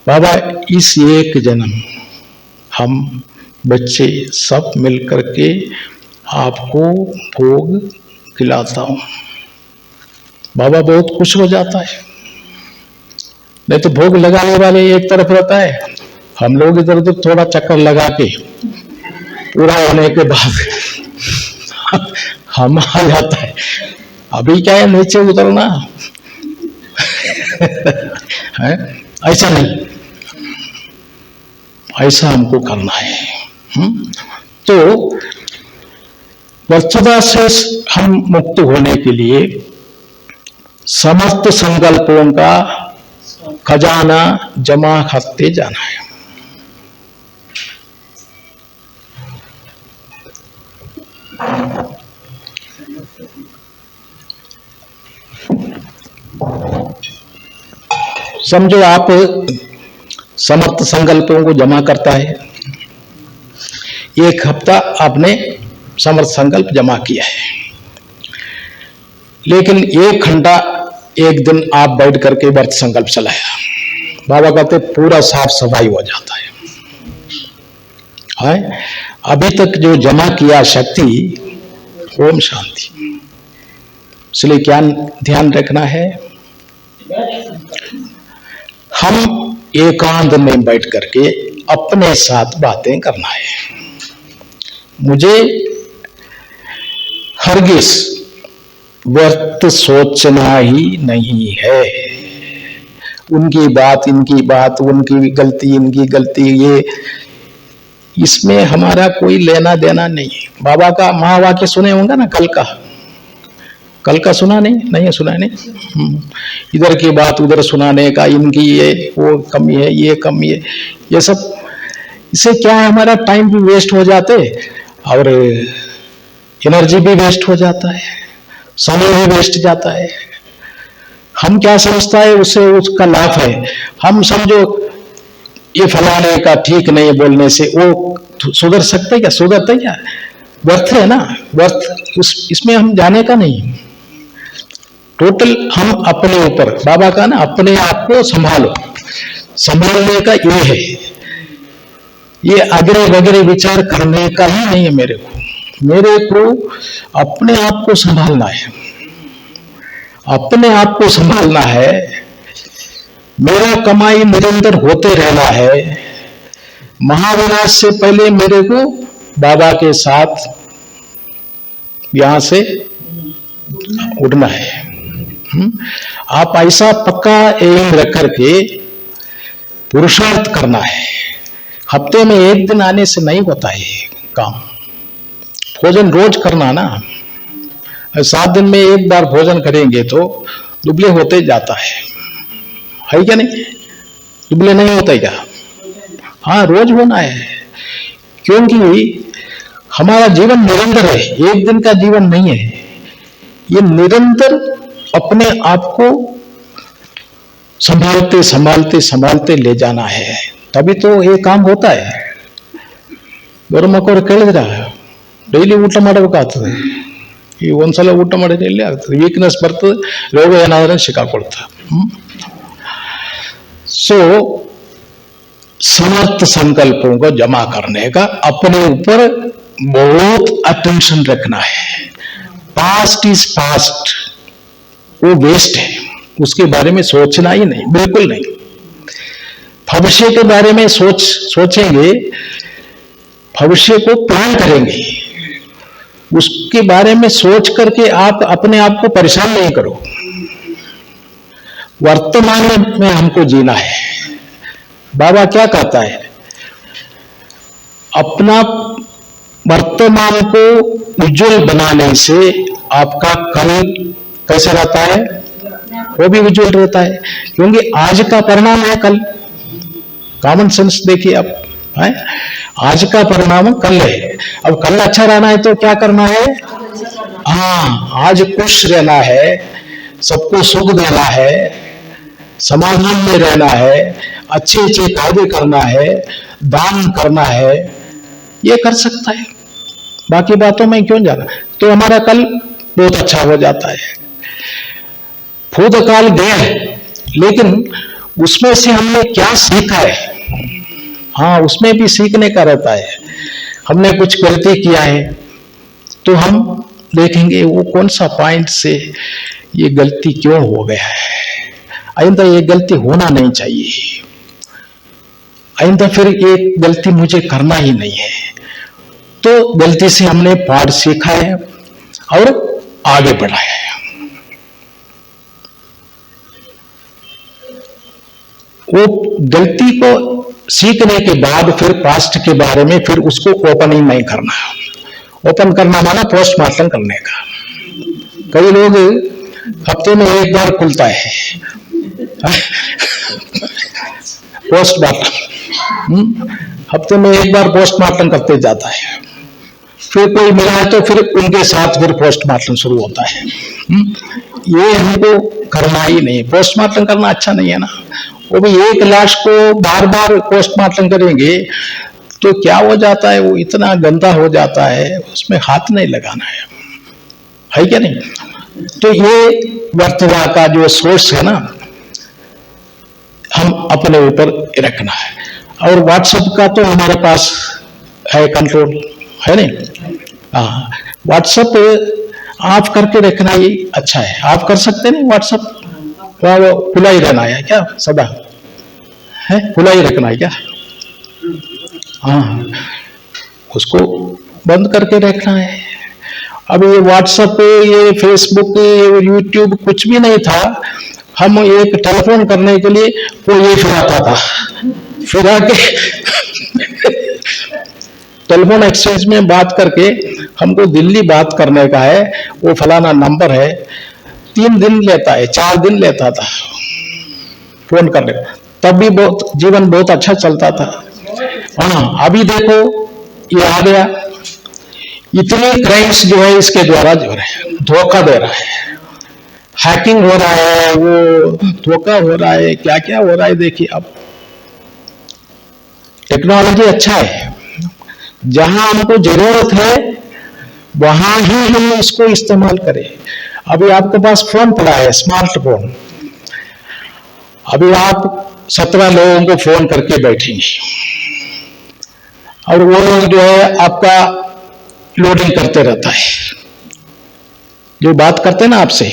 बाबा इस एक जन्म हम बच्चे सब मिलकर के आपको भोग खिलाता हूं। बाबा बहुत खुश हो जाता है। नहीं तो भोग लगाने वाले एक तरफ रहता है, हम लोग इधर उधर थोड़ा चक्कर लगा के पूरा होने के बाद हम आ जाता है। अभी क्या है नीचे उतरना है, ऐसा नहीं, ऐसा हमको करना है। तो वर्चदा से हम मुक्त होने के लिए समस्त संकल्पों का खजाना जमा करते जाना है। समझो आप समस्त संकल्पों को जमा करता है, एक हफ्ता आपने समर्थ संकल्प जमा किया है, लेकिन 1 घंटा एक दिन आप बैठ करके व्रत संकल्प चलाया, बाबा कहते पूरा साफ सफाई हो जाता है। अभी तक जो जमा किया शक्ति, ओम शांति। इसलिए क्या ध्यान रखना है, हम एकांत में बैठ करके अपने साथ बातें करना है। मुझे हरगिज व्यर्थ सोचना ही नहीं है। उनकी बात इनकी बात, उनकी गलती इनकी गलती, ये इसमें हमारा कोई लेना देना नहीं है। बाबा का महावाक्य सुने होंगे ना, कल का सुना नहीं सुना नहीं। इधर की बात उधर सुनाने का, इनकी ये वो कमी है, ये कमी है, ये सब, इससे क्या है हमारा टाइम भी वेस्ट हो जाते और एनर्जी भी वेस्ट हो जाता है, समय भी वेस्ट जाता है। हम क्या समझता है उससे उसका लाभ है, हम समझो ये फलाने का ठीक नहीं बोलने से वो सुधर सकते क्या, सुधरते क्या, व्यर्थ है ना, व्यर्थ इसमें हम जाने का नहीं। टोटल हम अपने ऊपर, बाबा का ना अपने आप को संभालो, संभालने का ये है, ये अगरे वगैरह विचार करने का ही नहीं है। मेरे को अपने आप को संभालना है, अपने आप को संभालना है। मेरा कमाई निरंतर होते रहना है। महाविनाश से पहले मेरे को बाबा के साथ यहां से उड़ना है। आप ऐसा पक्का एम रख करके पुरुषार्थ करना है। हफ्ते में 1 दिन आने से नहीं होता है काम। भोजन रोज करना ना, 7 दिन में 1 बार भोजन करेंगे तो दुबले होते जाता है क्या नहीं, दुबले नहीं होता क्या? हाँ, रोज होना है, क्योंकि हमारा जीवन निरंतर है, 1 दिन का जीवन नहीं है। ये निरंतर अपने आप को संभालते संभालते संभालते ले जाना है, तभी तो ये काम होता है। ಗೌರವ ಮಕ್ಕಳು ಕೇಳಿದ್ರ ಡೈಲಿ ಊಟ ಮಾಡಬೇಕಾಗ್ತದೆ, ಈ ಒಂದ್ಸಲ ಊಟ ಮಾಡಿದ್ರೆ ಎಲ್ಲಿ ಆಗ್ತದೆ, ವೀಕ್ನೆಸ್ ಬರ್ತದೆ, ರೋಗ ಏನಾದ್ರೆ ಸಿಕ್ಕಾಕೊಳ್ತದೆ। सो समर्थ संकल्पों को जमा करने का अपने ऊपर बहुत अटेंशन रखना है। पास्ट इज पास्ट, वो वेस्ट है, उसके बारे में सोचना ही नहीं, बिल्कुल नहीं। भविष्य के बारे में सोचेंगे, भविष्य को प्लान करेंगे, उसके बारे में सोच करके आप अपने आप को परेशान नहीं करो। वर्तमान में हमको जीना है। बाबा क्या कहता है, अपना वर्तमान को उज्जवल बनाने से आपका कल कैसे रहता है, वो भी उज्जवल रहता है, क्योंकि आज का परिणाम है कल। कॉमन सेंस देखिए आप, है? आज का परिणाम कल है। अब कल अच्छा रहना है तो क्या करना है, हाँ, आज खुश रहना है, सबको सुख देना है, समाधान में रहना है, अच्छे अच्छे कार्य करना है, दान करना है, ये कर सकता है। बाकी बातों में क्यों जाना, तो हमारा कल बहुत अच्छा हो जाता है। भूतकाल गया है, लेकिन उसमें से हमने क्या सीखा है, हाँ, उसमें भी सीखने का रहता है। हमने कुछ गलती किया है तो हम देखेंगे वो कौन सा पॉइंट से ये गलती क्यों हो गया है, आइंदा ये गलती होना नहीं चाहिए, आइंदा फिर ये गलती मुझे करना ही नहीं है। तो गलती से हमने पाठ सीखा है और आगे बढ़ा है। वो गलती को सीखने के बाद फिर पास्ट के बारे में फिर उसको ओपनिंग नहीं करना। ओपन करना माना पोस्टमार्टम करने का। कई लोग हफ्ते में एक बार खुलता है पोस्टमार्टम, हफ्ते में एक बार पोस्टमार्टम करते जाता है, फिर कोई मिला है तो फिर उनके साथ फिर पोस्टमार्टम शुरू होता है। ये हमको करना ही नहीं, पोस्टमार्टम करना अच्छा नहीं है ना। वो भी एक लाश को बार बार पोस्टमार्टम करेंगे तो क्या हो जाता है, वो इतना गंदा हो जाता है, उसमें हाथ नहीं लगाना है क्या नहीं। तो ये वर्तमान का जो सोर्स है ना, हम अपने ऊपर रखना है। और व्हाट्सएप का तो हमारे पास है कंट्रोल, है नहीं। हाँ, व्हाट्सएप ऑफ करके रखना ही अच्छा है। आप कर सकते नहीं व्हाट्सएप, वो खुला ही रहना है क्या, सदा है खुला ही रखना है क्या, हाँ, उसको बंद करके रखना है। अब ये व्हाट्सएप, ये फेसबुक, ये यूट्यूब कुछ भी नहीं था। हम एक टेलीफोन करने के लिए कोई ये फिराता था, फिरा के टेलीफोन एक्सचेंज में बात करके हमको दिल्ली बात करने का है, वो फलाना नंबर है, 3 दिन लेता है, 4 दिन लेता था फोन करने का। तब भी बहुत जीवन बहुत अच्छा चलता था। हाँ, अभी देखो ये आ गया, इतने क्राइम्स जो है इसके द्वारा जो है धोखा दे रहा है, हैकिंग हो रहा है, वो धोखा हो रहा है, क्या क्या हो रहा है। देखिए अब टेक्नोलॉजी अच्छा है, जहां हमको जरूरत है वहां ही हम इसको इस्तेमाल करें। अभी आपके पास फोन पड़ा है, स्मार्टफोन, अभी आप 17 लोगों को फोन करके बैठेंगे और वो लोग जो है आपका लोडिंग करते रहता है, जो बात करते हैं ना आपसे,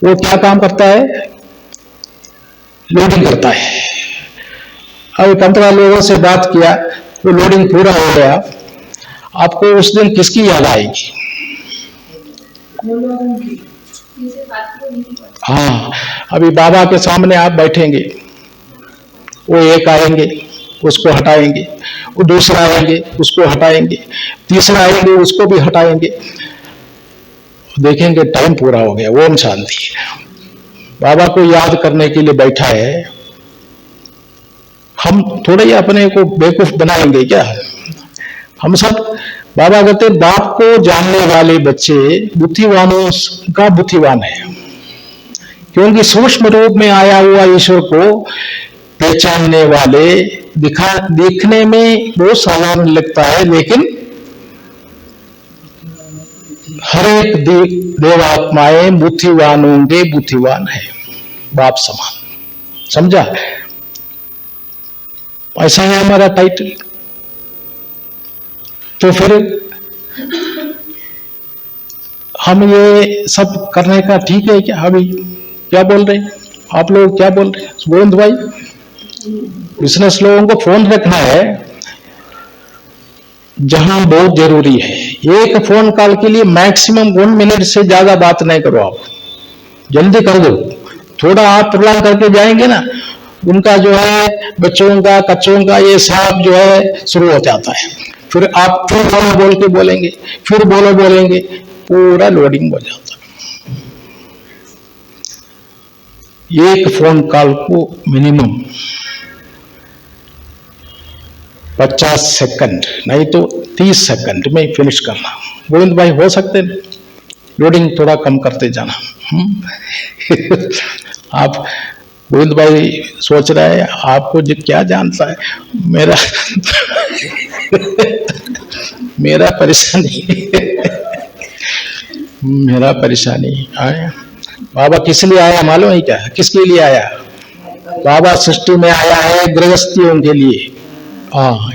वो क्या काम करता है, लोडिंग करता है। अब 15 लोगों से बात किया, वो लोडिंग पूरा हो गया, आपको उस दिन किसकी याद आएगी, हाँ, अभी बाबा के सामने आप बैठेंगे, वो एक आएंगे उसको हटाएंगे, वो दूसरा आएंगे उसको हटाएंगे, तीसरा आएंगे उसको भी हटाएंगे, देखेंगे टाइम पूरा हो गया। ओम शांति। बाबा को याद करने के लिए बैठा है, हम थोड़े ही अपने को बेवकूफ बनाएंगे क्या, हम सब। बाबा कहते बाप को जानने वाले बच्चे बुद्धिवानों का बुद्धिवान है, क्योंकि सूक्ष्म रूप में आया हुआ ईश्वर को पहचानने वाले दिखने में बहुत साधारण लगता है, लेकिन हर एक देवात्माएं बुद्धिवान होंगे, बुद्धिवान है, बाप समान। समझा, ऐसा है हमारा टाइटल। तो फिर हम ये सब करने का ठीक है क्या, अभी क्या बोल रहे हैं आप लोग, क्या बोल रहे हैं गोविंद भाई? बिजनेस लोगों को फोन रखना है जहां बहुत जरूरी है। एक फोन कॉल के लिए मैक्सिमम 1 मिनट से ज्यादा बात नहीं करो, आप जल्दी कर दो, थोड़ा आप प्रणाम करके जाएंगे ना, उनका जो है बच्चों का कच्चों का ये सब जो है शुरू हो जाता है। फिर आप फिर बोलो बोल के बोलेंगे, फिर बोलो बोलेंगे, पूरा लोडिंग हो जाता है। एक फोन कॉल को मिनिमम 50 सेकंड नहीं तो 30 सेकंड में फिनिश करना। गोविंद भाई हो सकते हैं, लोडिंग थोड़ा कम करते जाना। आप गोविंद भाई सोच रहा है आपको जो क्या जानता है, मेरा मेरा परेशानी मेरा परेशानी आया। बाबा किस लिए आया मालूम है क्या? किसके लिए आया? बाबा सृष्टि में आया है गृहस्थियों के लिए। हाँ,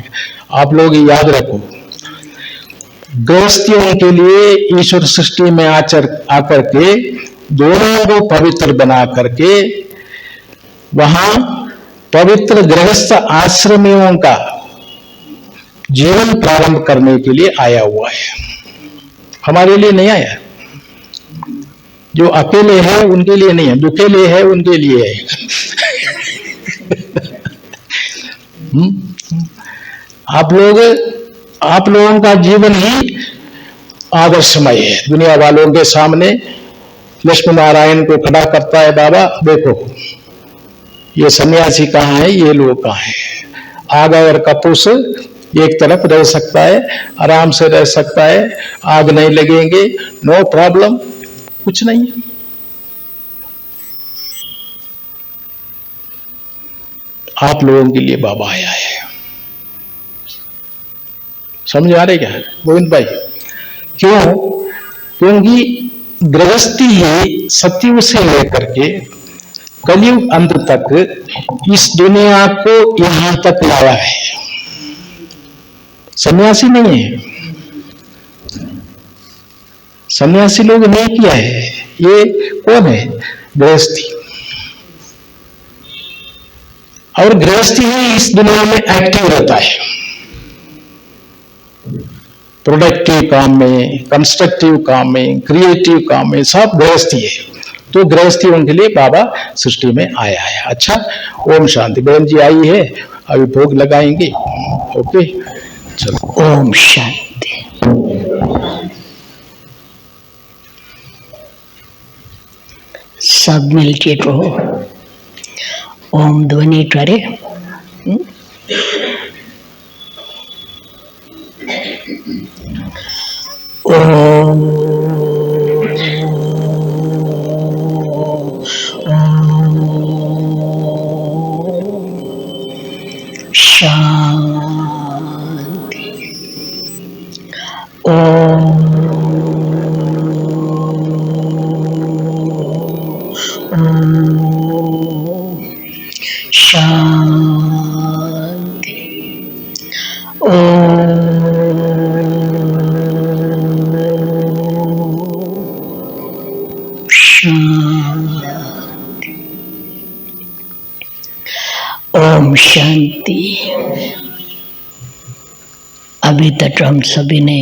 आप लोग याद रखो, गृहस्थियों के लिए ईश्वर सृष्टि में आकर के दोनों को पवित्र बना करके वहां पवित्र गृहस्थ आश्रमियों का जीवन प्रारंभ करने के लिए आया हुआ है। हमारे लिए नहीं आया। जो अकेले हैं उनके लिए नहीं है, दुखेले है उनके लिए है। आप लोगों का जीवन ही आदर्शमय है। दुनिया वालों के सामने लक्ष्मी नारायण को खड़ा करता है, बाबा देखो ये सन्यासी कहाँ है, ये लोग कहाँ है। आग और कपूस एक तरफ रह सकता है, आराम से रह सकता है, आग नहीं लगेंगे, नो प्रॉब्लम, कुछ नहीं है। आप लोगों के लिए बाबा आया है। समझ आ रहे क्या गोविंद भाई? क्यों? क्योंकि गृहस्थी ही सतयुग से लेकर के कलयुग अंत तक इस दुनिया को यहां तक लाया है। सन्यासी नहीं है, सन्यासी लोग नहीं किया है। ये कौन है? गृहस्थी। और गृहस्थी ही इस दुनिया में एक्टिव रहता है, प्रोडक्टिव काम में, कंस्ट्रक्टिव काम में, क्रिएटिव काम में, सब गृहस्थी है। तो गृहस्थियों के लिए बाबा सृष्टि में आया है। अच्छा, ओम शांति। बहन जी आई है, अभी भोग लगाएंगे। ओके, चलो ओम शांति। सब मिलके रहो, ओम ध्वनि करे। शांति। शांति। शांति। ओम शांति। अभी तक हम सभी ने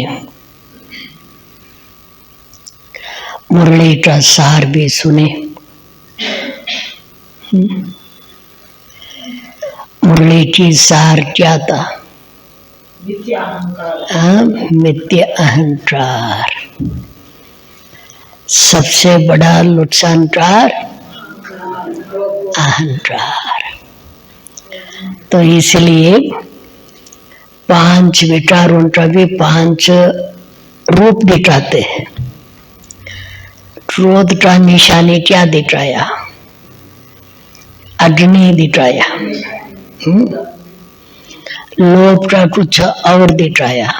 मुरली का सार भी सुने। मुरली की सार क्या था? मिथ्या अहंकार। सबसे बड़ा नुकसानकार अहंकार। तो इसलिए 5 विचारों का भी 5 रूप दिखाते हैं। क्रोध का निशानी क्या दिखाया? अग्नि दिखाया। लोभ का कुछ और दिखाया।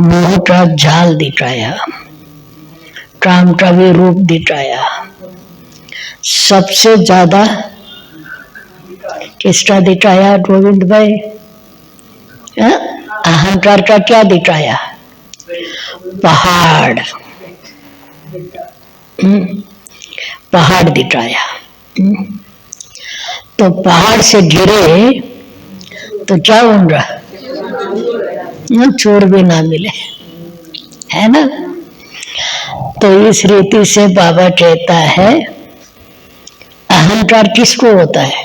मोह का जाल दिखाया। काम का भी रूप दिखाया। सबसे ज्यादा किसका दिखाया गोविंद भाई? अहंकार का क्या दिखाया? पहाड़। पहाड़ दिखाया। तो पहाड़ से गिरे तो क्या होगा? चोर भी ना मिले, है ना? तो इस रीति से बाबा कहता है अहंकार किसको होता है,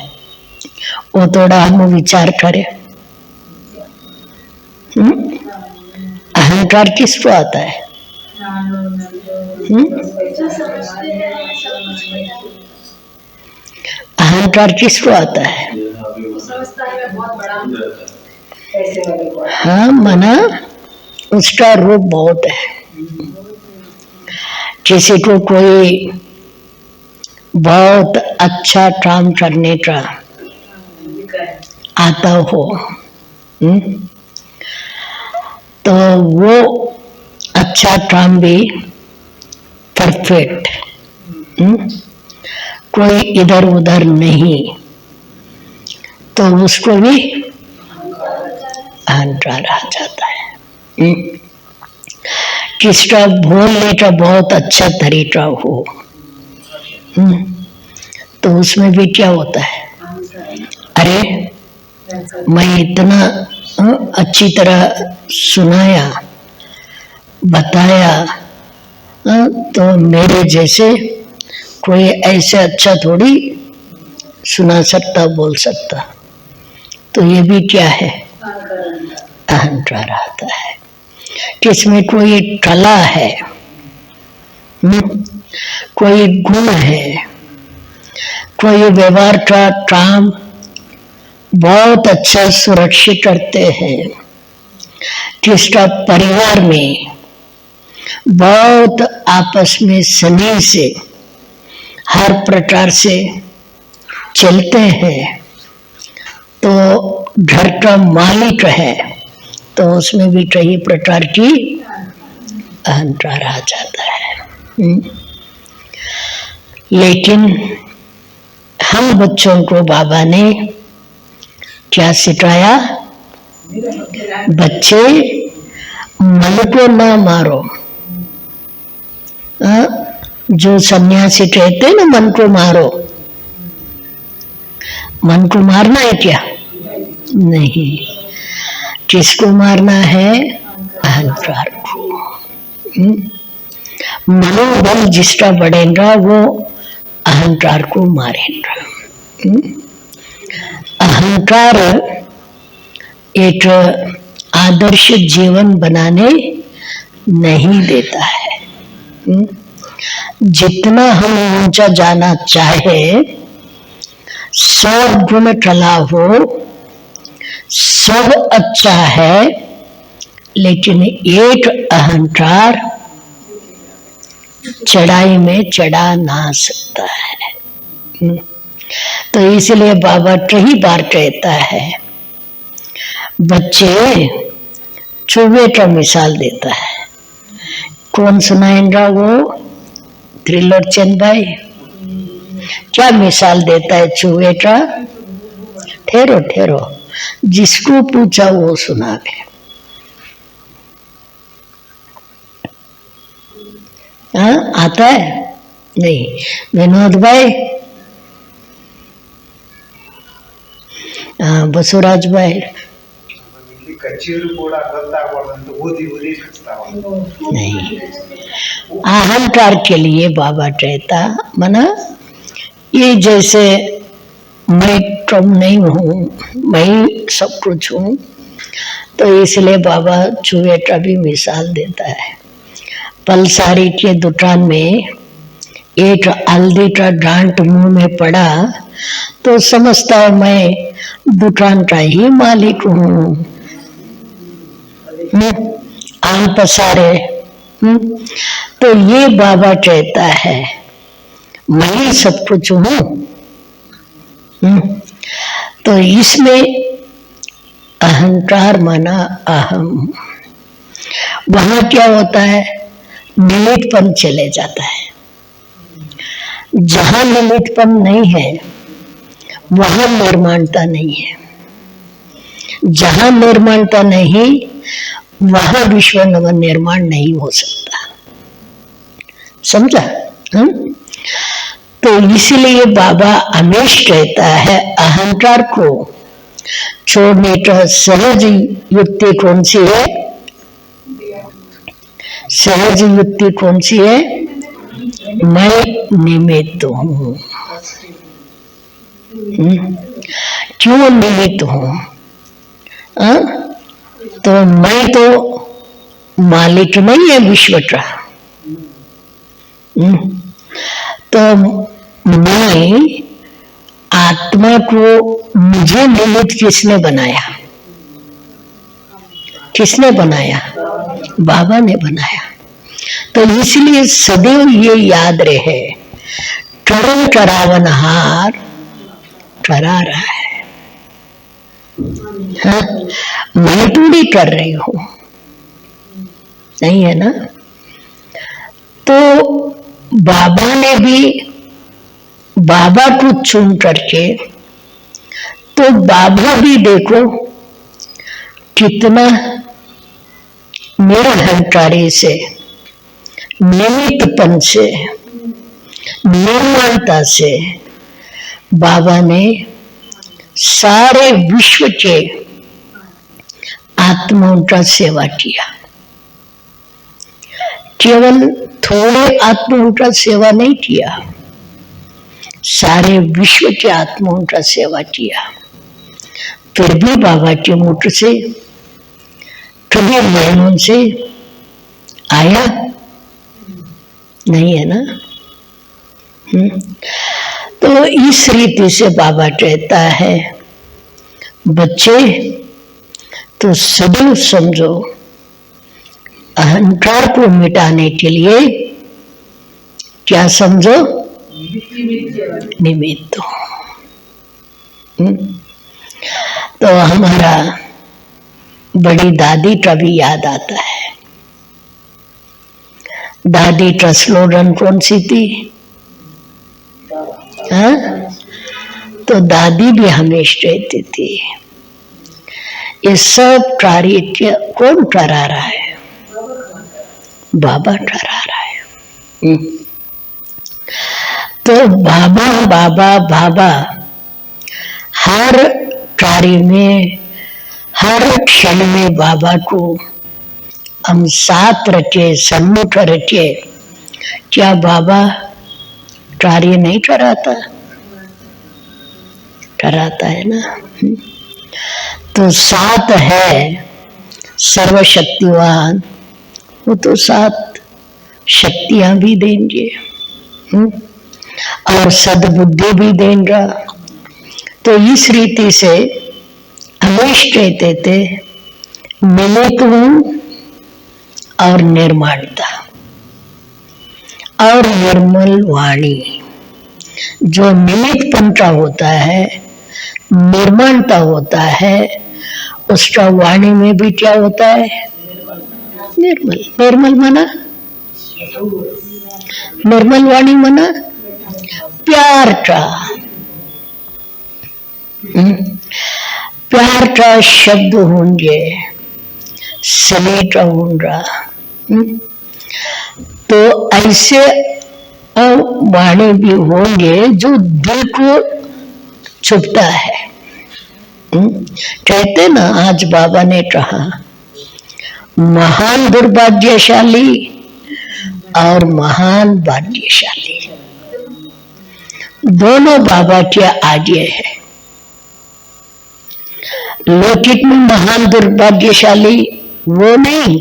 वो थोड़ा हम विचार करें। अहंकार किसको आता है? अहंकार किसको आता है? हाँ, मना उसका रूप बहुत है। किसी को कोई बहुत अच्छा काम करने का आता हो, तो वो अच्छा काम भी परफेक्ट, कोई इधर उधर नहीं, तो उसको भी अहंकार आ जाता है। किसका बोलने का बहुत अच्छा तरीका हो, तो उसमें भी क्या होता है, अरे मैं इतना अच्छी तरह सुनाया बताया, तो मेरे जैसे कोई ऐसे अच्छा थोड़ी सुना सकता बोल सकता, तो ये भी क्या है, अहंकार आता है। किसमें कोई कला है, कोई गुण है, कोई व्यवहार का काम बहुत अच्छा सुरक्षित करते हैं, किसका परिवार में बहुत आपस में स्नेह से हर प्रकार से चलते हैं, तो घर का मालिक है, तो उसमें भी कई प्रकार की अहंकार आ जाता है। लेकिन हम बच्चों को बाबा ने क्या सिखाया, बच्चे मन को ना मारो। जो सन्यासी कहते हैं ना, मन को मारो, मन को मारना है क्या? नहीं, किसको मारना है? अहंकार को। मनोबल जिसका बढ़ेगा वो अहंकार को मारेगा। अहंकार एक आदर्श जीवन बनाने नहीं देता है। जितना हम ऊंचा जाना चाहे, 100 गुण कला हो, सब अच्छा है, लेकिन एक अहंकार चढ़ाई में चढ़ा ना सकता है। तो इसलिए बाबा कई बार कहता है, बच्चे चूहे का मिसाल देता है। कौन सुनाएगा वो? त्रिलोचन भाई। क्या मिसाल देता है चूहे का? ठहरो ठहरो, जिसको पूछा वो सुना दे। हाँ, आता है? नहीं। विनोद भाई? हाँ, बसवराज भाई? नहीं। अहंकार के लिए बाबा कहता, मना ये जैसे मैं कम नहीं हूँ, मैं सब कुछ हूँ, तो इसलिए बाबा चूहे का भी मिसाल देता है। पलसारी के दुकान में एक हल्दी का गांठ मुंह में पड़ा तो समझता है मैं दुकान का ही मालिक हूँ। आम पसारे, तो ये बाबा कहता है मैं ही सब कुछ हूँ। तो इसमें अहंकार माना अहम, वहां क्या होता है, निमित्तपन चले जाता है। जहां निमित्तपन नहीं है वहां निर्माणता नहीं है। जहां निर्माणता नहीं वहां विश्व नव निर्माण नहीं हो सकता। समझा? तो इसलिए बाबा हमेशा कहता है अहंकार को छोड़ने का सहज युक्ति कौन सी है? सहज युक्ति कौन सी है? मैं निमित्त हूँ। क्यों निमित्त हूं? तो मैं तो मालिक नहीं है विश्व का। तो मैं आत्मा को मुझे निमित्त किसने बनाया? किसने बनाया? बाबा ने बनाया। तो इसलिए सदैव ये याद रहे, करम करावनहार करा रहा है। हाँ? मैं थोड़ी कर रही हूं, नहीं है ना? तो बाबा ने भी बाबा को चुन करके, तो बाबा भी देखो कितना निरहंकारी से, निमित्तपन से, निर्मलता से बाबा ने सारे विश्व के आत्माओं का सेवा किया। केवल थोड़े आत्माओं का सेवा नहीं किया, सारे विश्व के आत्माओं का सेवा किया। फिर भी बाबा के मुख से कभी महीनों से आया नहीं है ना? तो इस रीति से बाबा कहता है, बच्चे तो सदैव समझो अहंकार को मिटाने के लिए क्या समझो? निमित्त हो। तो हमारा बड़ी दादी का भी याद आता है। दादी का स्लोगन कौन सी थी? हाँ? तो दादी भी हमेशा कहती थी, ये सब कार्य कौन करा रहा है? बाबा करा रहा है। तो बाबा बाबा बाबा हर कार्य में, हर क्षण में बाबा को हम साथ रखे, सम्मुख रखे। क्या बाबा कार्य नहीं कराता? कराता है ना? तो साथ है सर्वशक्तिवान, वो तो साथ शक्तियां भी देंगे और सद्बुद्धि भी देंगे। तो इस रीति से हमेशा कहते थे, निमित्त हूं और निर्माणता और निर्मल वाणी। जो निमित्त पंचा होता है, निर्मलता होता है, उसका वाणी में भी क्या होता है? निर्मल। निर्मल माना, निर्मल वाणी माना प्यार का। प्यार का शब्द होंगे, स्नेह का होगा। तो ऐसे वाणी भी होंगे जो दिल को छुपता है। कहते ना, आज बाबा ने कहा, महान दुर्भाग्यशाली और महान भाग्यशाली दोनों बाबा के आगे है। लौकिक में महान दुर्भाग्यशाली वो नहीं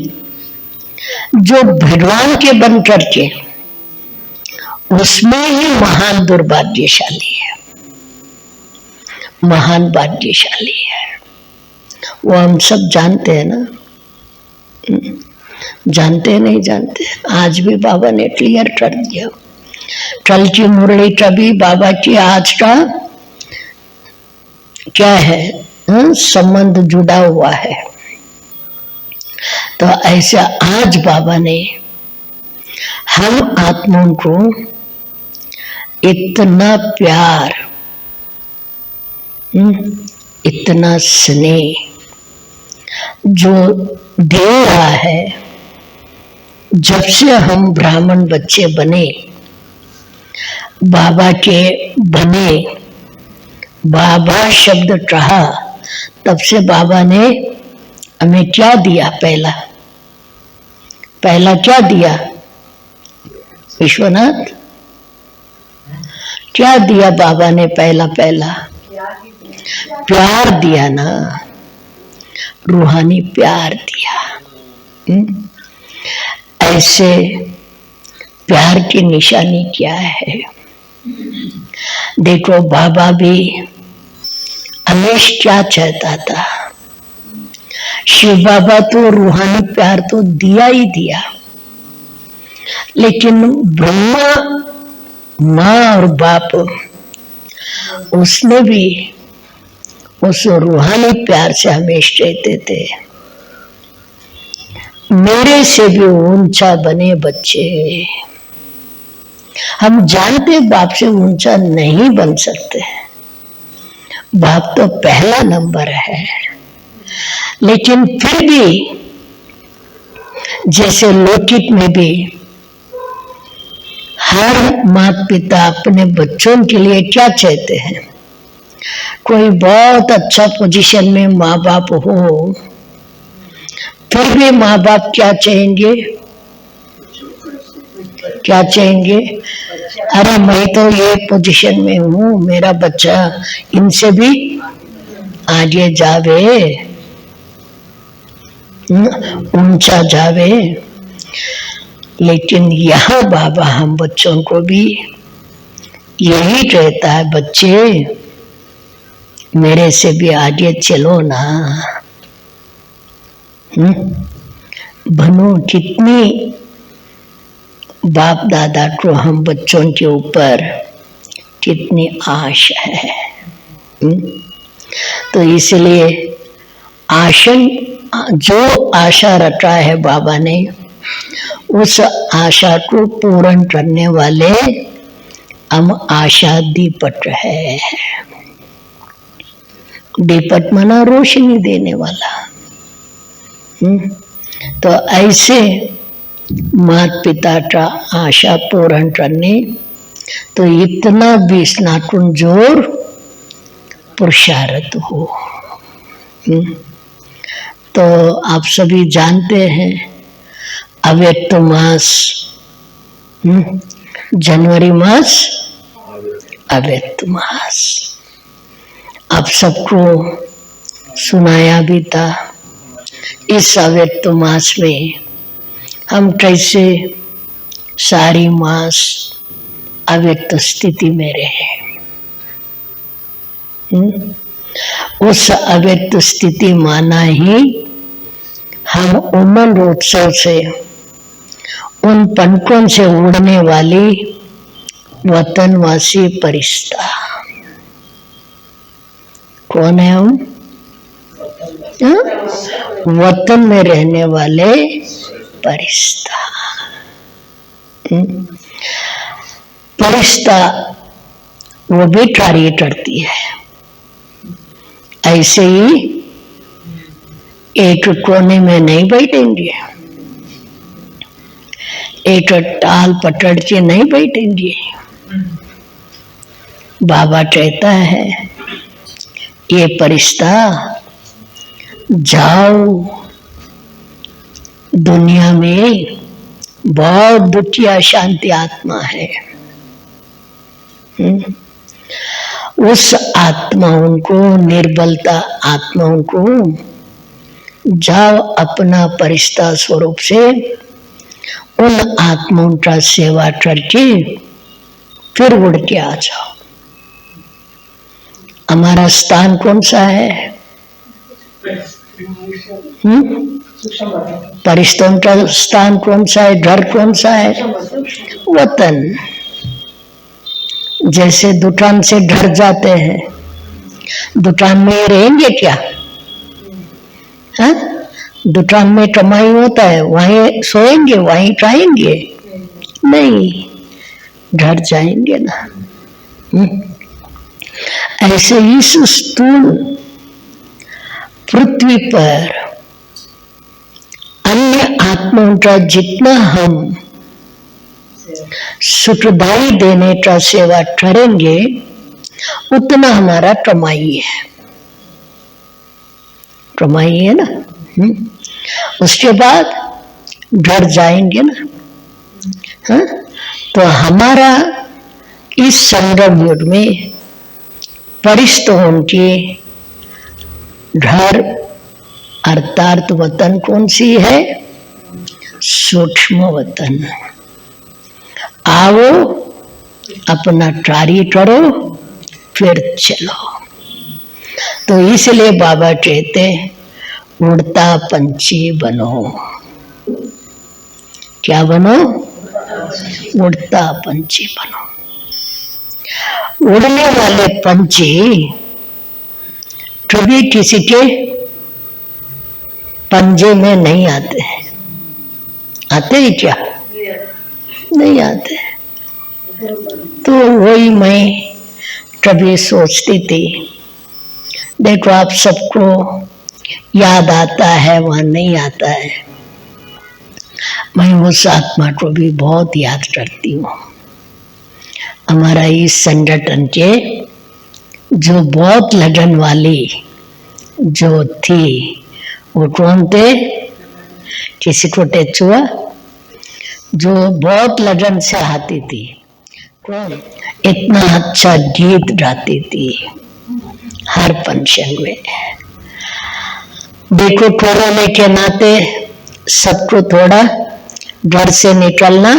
जो भगवान के बन करके, उसमें ही महान दुर्भाग्यशाली है, महान भाग्यशाली है। वो हम सब जानते हैं ना? जानते नहीं जानते? आज भी बाबा ने क्लियर कर दिया। कल की मुरली का भी बाबा की आज का क्या है? संबंध जुड़ा हुआ है। तो ऐसा आज बाबा ने हम आत्माओं को इतना प्यार, इतना स्नेह जो दे रहा है। जब से हम ब्राह्मण बच्चे बने, बाबा के बने, बाबा शब्द कहा, तब से बाबा ने हमें क्या दिया? पहला क्या दिया? विश्वनाथ क्या दिया बाबा ने? पहला प्यार दिया ना, रूहानी प्यार दिया। ऐसे प्यार की निशानी क्या है? देखो बाबा भी हमेश क्या चाहता था, शिव बाबा तो रूहानी प्यार तो दिया ही दिया, लेकिन ब्रह्मा माँ और बाप उसने भी उस रूहानी प्यार से हमेशा कहते थे मेरे से भी ऊंचा बने बच्चे। हम जानते बाप से ऊंचा नहीं बन सकते, बाप तो पहला नंबर है, लेकिन फिर भी जैसे लौकिक में भी हर माता पिता अपने बच्चों के लिए क्या चाहते हैं? कोई बहुत अच्छा पोजीशन में माँ बाप हो, फिर भी माँ बाप क्या चाहेंगे? क्या चाहेंगे? अरे मैं तो ये पोजीशन में हूँ, मेरा बच्चा इनसे भी आगे जावे, ऊंचा जावे। लेकिन यहाँ बाबा हम बच्चों को भी यही कहता है, बच्चे मेरे से भी आगे चलो ना। बनो, कितनी बाप दादा को हम बच्चों के ऊपर कितनी आशा है। तो इसलिए आशा, जो आशा रखा है बाबा ने, उस आशा को पूर्ण करने वाले हम आशा दीपक है। दीपक माना रोशनी देने वाला। तो ऐसे माता पिता का आशा पूर्ण करने तो इतना भी स्नातन जोर पुरुषार्थ हो। तो आप सभी जानते हैं अव्यक्त मास, जनवरी मास अव्यक्त मास, आप सबको सुनाया भी था। इस अव्यक्त मास में हम कैसे सारी मास अव्यक्त स्थिति में रहे। उस अव्यक्त स्थिति माना ही हम उमंग उत्सव से, उन पंखों से उड़ने वाली वतनवासी परिस्ता। कौन है हम? वतन में रहने वाले परिस्ता। परिस्ता वो भी कार्य करती है। ऐसे ही एक कोने में नहीं बैठेंगे, एक टाल पकड़ के नहीं बैठेंगे। बाबा कहता है ये परिस्ता जाओ, दुनिया में बहुत दुखी अशांति आत्मा है, उस आत्माओं को, निर्बलता आत्माओं को जाओ अपना परिस्ता स्वरूप से उन आत्माओं का सेवा करके फिर उड़ के आ जाओ। हमारा स्थान कौन सा है? परिस्तों का स्थान कौन सा है? घर कौन सा है? वतन। जैसे दुकान से घर जाते हैं, दुकान में रहेंगे क्या? हाँ? दुकान में कमाई होता है, वहीं सोएंगे, वहीं खाएंगे? नहीं, घर जाएंगे ना। ऐसे इस स्थूल पृथ्वी पर अन्य आत्माओं का जितना हम सुखदाई देने का सेवा करेंगे उतना हमारा कमाई है। कमाई है ना। उसके बाद घर जाएंगे ना। हाँ? तो हमारा इस संगम युग में परिस्थ उनकी घर अर्थात वतन कौन सी है? सूक्ष्म वतन। आओ अपना ट्राई करो फिर चलो। तो इसलिए बाबा कहते उड़ता पंछी बनो। क्या बनो? उड़ता पंछी बनो। उड़ने वाले पंछी कभी किसी के पंजे में नहीं आते। आते ही क्या? नहीं आते। तो वही मैं कभी सोचती थी, देखो आप सबको याद आता है वहां नहीं आता है, मैं उस आत्मा को भी बहुत याद करती हूँ। हमारा इस संगठन के जो बहुत लगन वाली जो थी वो कौन थे? किसी को टच हुआ? जो बहुत लगन से आती थी, कौन? इतना अच्छा गीत गाती थी हर फंक्शन में। देखो कोरोना के नाते सबको थोड़ा घर से निकलना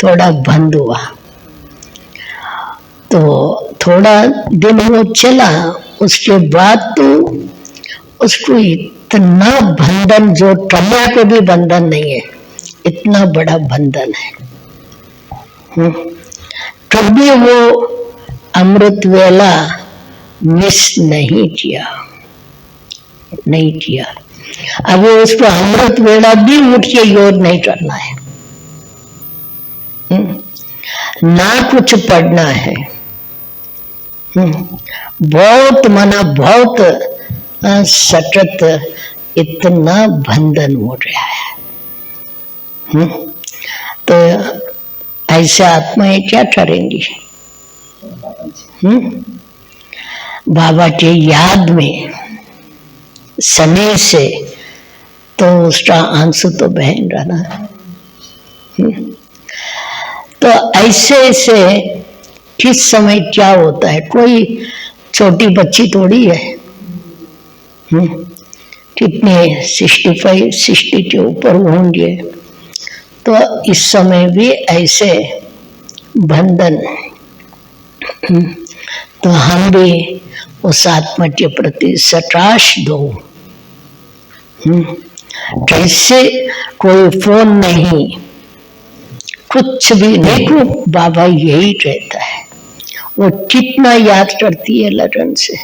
थोड़ा बंद हुआ, तो थोड़ा दिन वो चला, उसके बाद तो उसको इतना बंधन, जो कन्या को भी बंधन नहीं है, इतना बड़ा बंधन है। कभी वो अमृत वेला मिस नहीं किया, नहीं किया। अब उसको अमृत वेला भी उठ के योग नहीं करना है, ना कुछ पढ़ना है। बहुत मना बहुत सतत इतना बंधन हो रहा है। तो ऐसे आत्माएं क्या करेंगी? बाबा के याद में समय से तो उसका आंसू तो बहन रहा ना। तो ऐसे ऐसे किस समय क्या होता है, कोई छोटी बच्ची थोड़ी है। कितने 65 60 के ऊपर होंगे, तो इस समय भी ऐसे बंधन। तो हम भी उस आत्मा के प्रति सटाश दो। कैसे कोई फोन नहीं, कुछ भी नहीं, को बाबा यही कहता है। वो कितना याद करती है लगन से।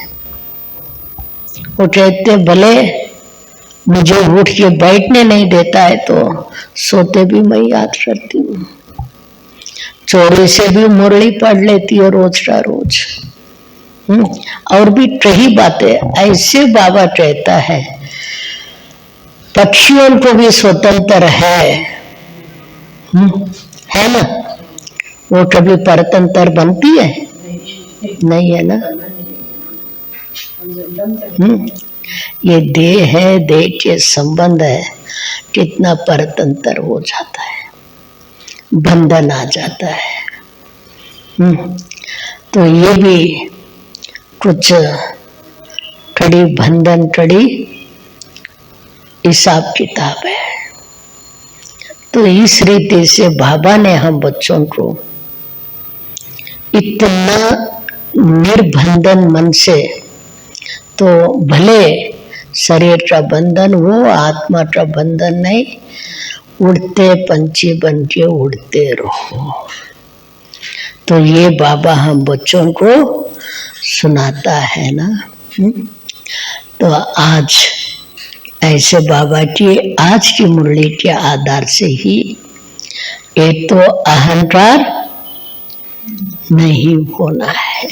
वो कहते भले मुझे उठ के बैठने नहीं देता है तो सोते भी मैं याद करती हूँ। चोरी से भी मुरली पढ़ लेती है रोज का रोज। और भी कई बातें ऐसे बाबा कहता है। पक्षियों को भी स्वतंत्र है ना? वो कभी परतंत्र बनती है? नहीं है ना। ये देह है, देह के संबंध है, कितना परतंत्र हो जाता है, बंधन आ जाता है। तो ये भी कुछ कड़ी बंधन, कड़ी हिसाब किताब है। तो इस रीति से बाबा ने हम बच्चों को इतना निर्बंधन मन से, तो भले शरीर का बंधन हो, आत्मा का बंधन नहीं, उड़ते पंछी बन के उड़ते रहो। तो ये बाबा हम बच्चों को सुनाता है ना। तो आज ऐसे बाबा की आज की मुरली के आधार से ही एक तो अहंकार नहीं होना है,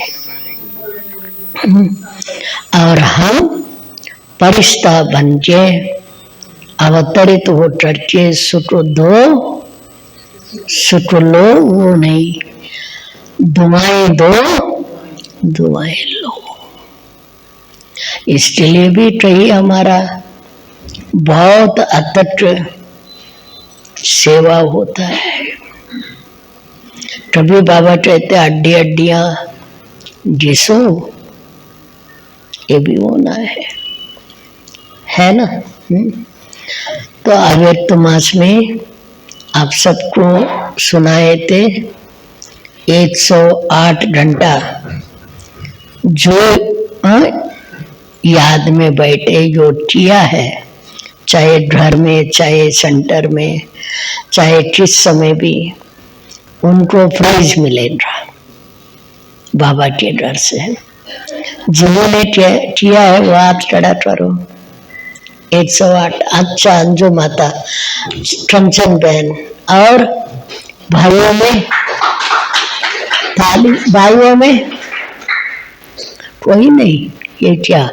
और हम परिस्था बन के अवतरित हो करके सुख दो सुख लो, वो नहीं, दुआएं दो दुआएं लो। इसके लिए भी कहीं हमारा बहुत अतट सेवा होता है। तभी बाबा कहते हड्डी हड्डियां जिसो ये भी होना है ना। तो अव्यक्त मास में आप सबको सुनाए थे 108 घंटा जो याद में बैठे जो किया है, चाहे घर में चाहे सेंटर में चाहे किस समय भी, उनको प्राइज मिलेगा बाबा के डर से। जिन्होंने किया है वो हाथ खड़ा करो। 108। अच्छा अंजू माता, कंचन बहन, और भाइयों में थाली, भाइयों में कोई नहीं। ये क्या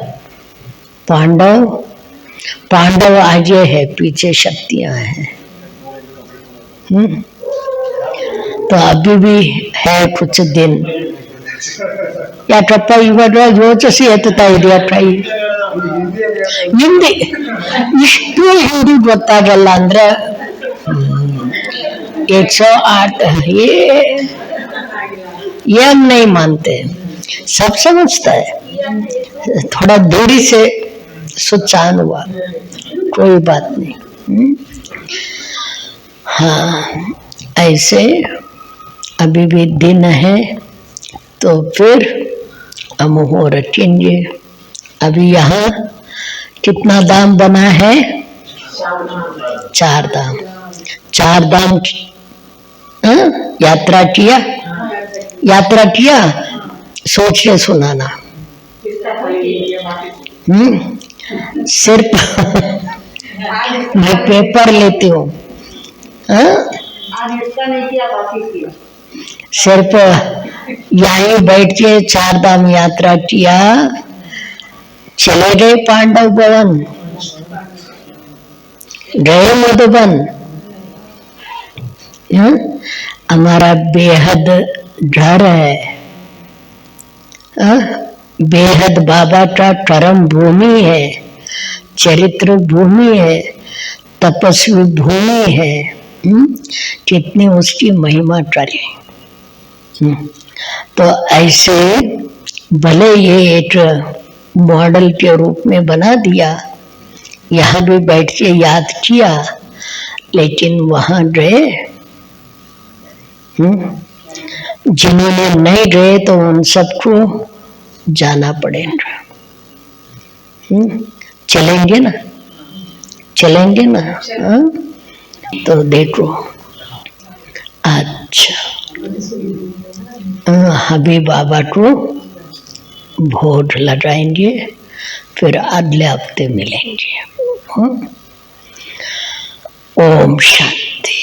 पांडव, पांडव आगे है पीछे शक्तियां हैं। तो अभी भी है कुछ दिन या टप्पा इवर योचसी ಎತ್ತುತ್ತಾ ಇದೆಯಾ ಟ್ರೈ ಹಿಂದಿ ಇಷ್ಟು ಹಿಂದಿ ಗೊತ್ತಾಗಲ್ಲ ಅಂದ್ರೆ 108 ये नहीं मानते, सब समझता है, थोड़ा दूरी से सुचान हुआ, कोई बात नहीं। हाँ ऐसे अभी भी दिन है तो फिर हम हो रखेंगे। अभी यहाँ कितना दाम बना है? 4 दाम। 4 दाम यात्रा किया, यात्रा किया, सोच के सुनाना। सिर्फ मैं पेपर लेती हूँ, सिर्फ यहीं बैठ के 4 धाम यात्रा किया, चले गए पांडव भवन, गए मधुबन। हमारा बेहद घर है, बेहद बाबा का कर्म भूमि है, चरित्र भूमि है, तपस्वी भूमि है। कितनी उसकी महिमा करे। तो ऐसे भले ये एक मॉडल के रूप में बना दिया, यहाँ भी बैठ के याद किया, लेकिन वहाँ गए, जिन्होंने नहीं गए तो उन सबको जाना पड़ेगा। चलेंगे ना, चलेंगे ना। तो देखो अच्छा अभी बाबा को भोग लगाएंगे, फिर अगले हफ्ते मिलेंगे। ओम शांति।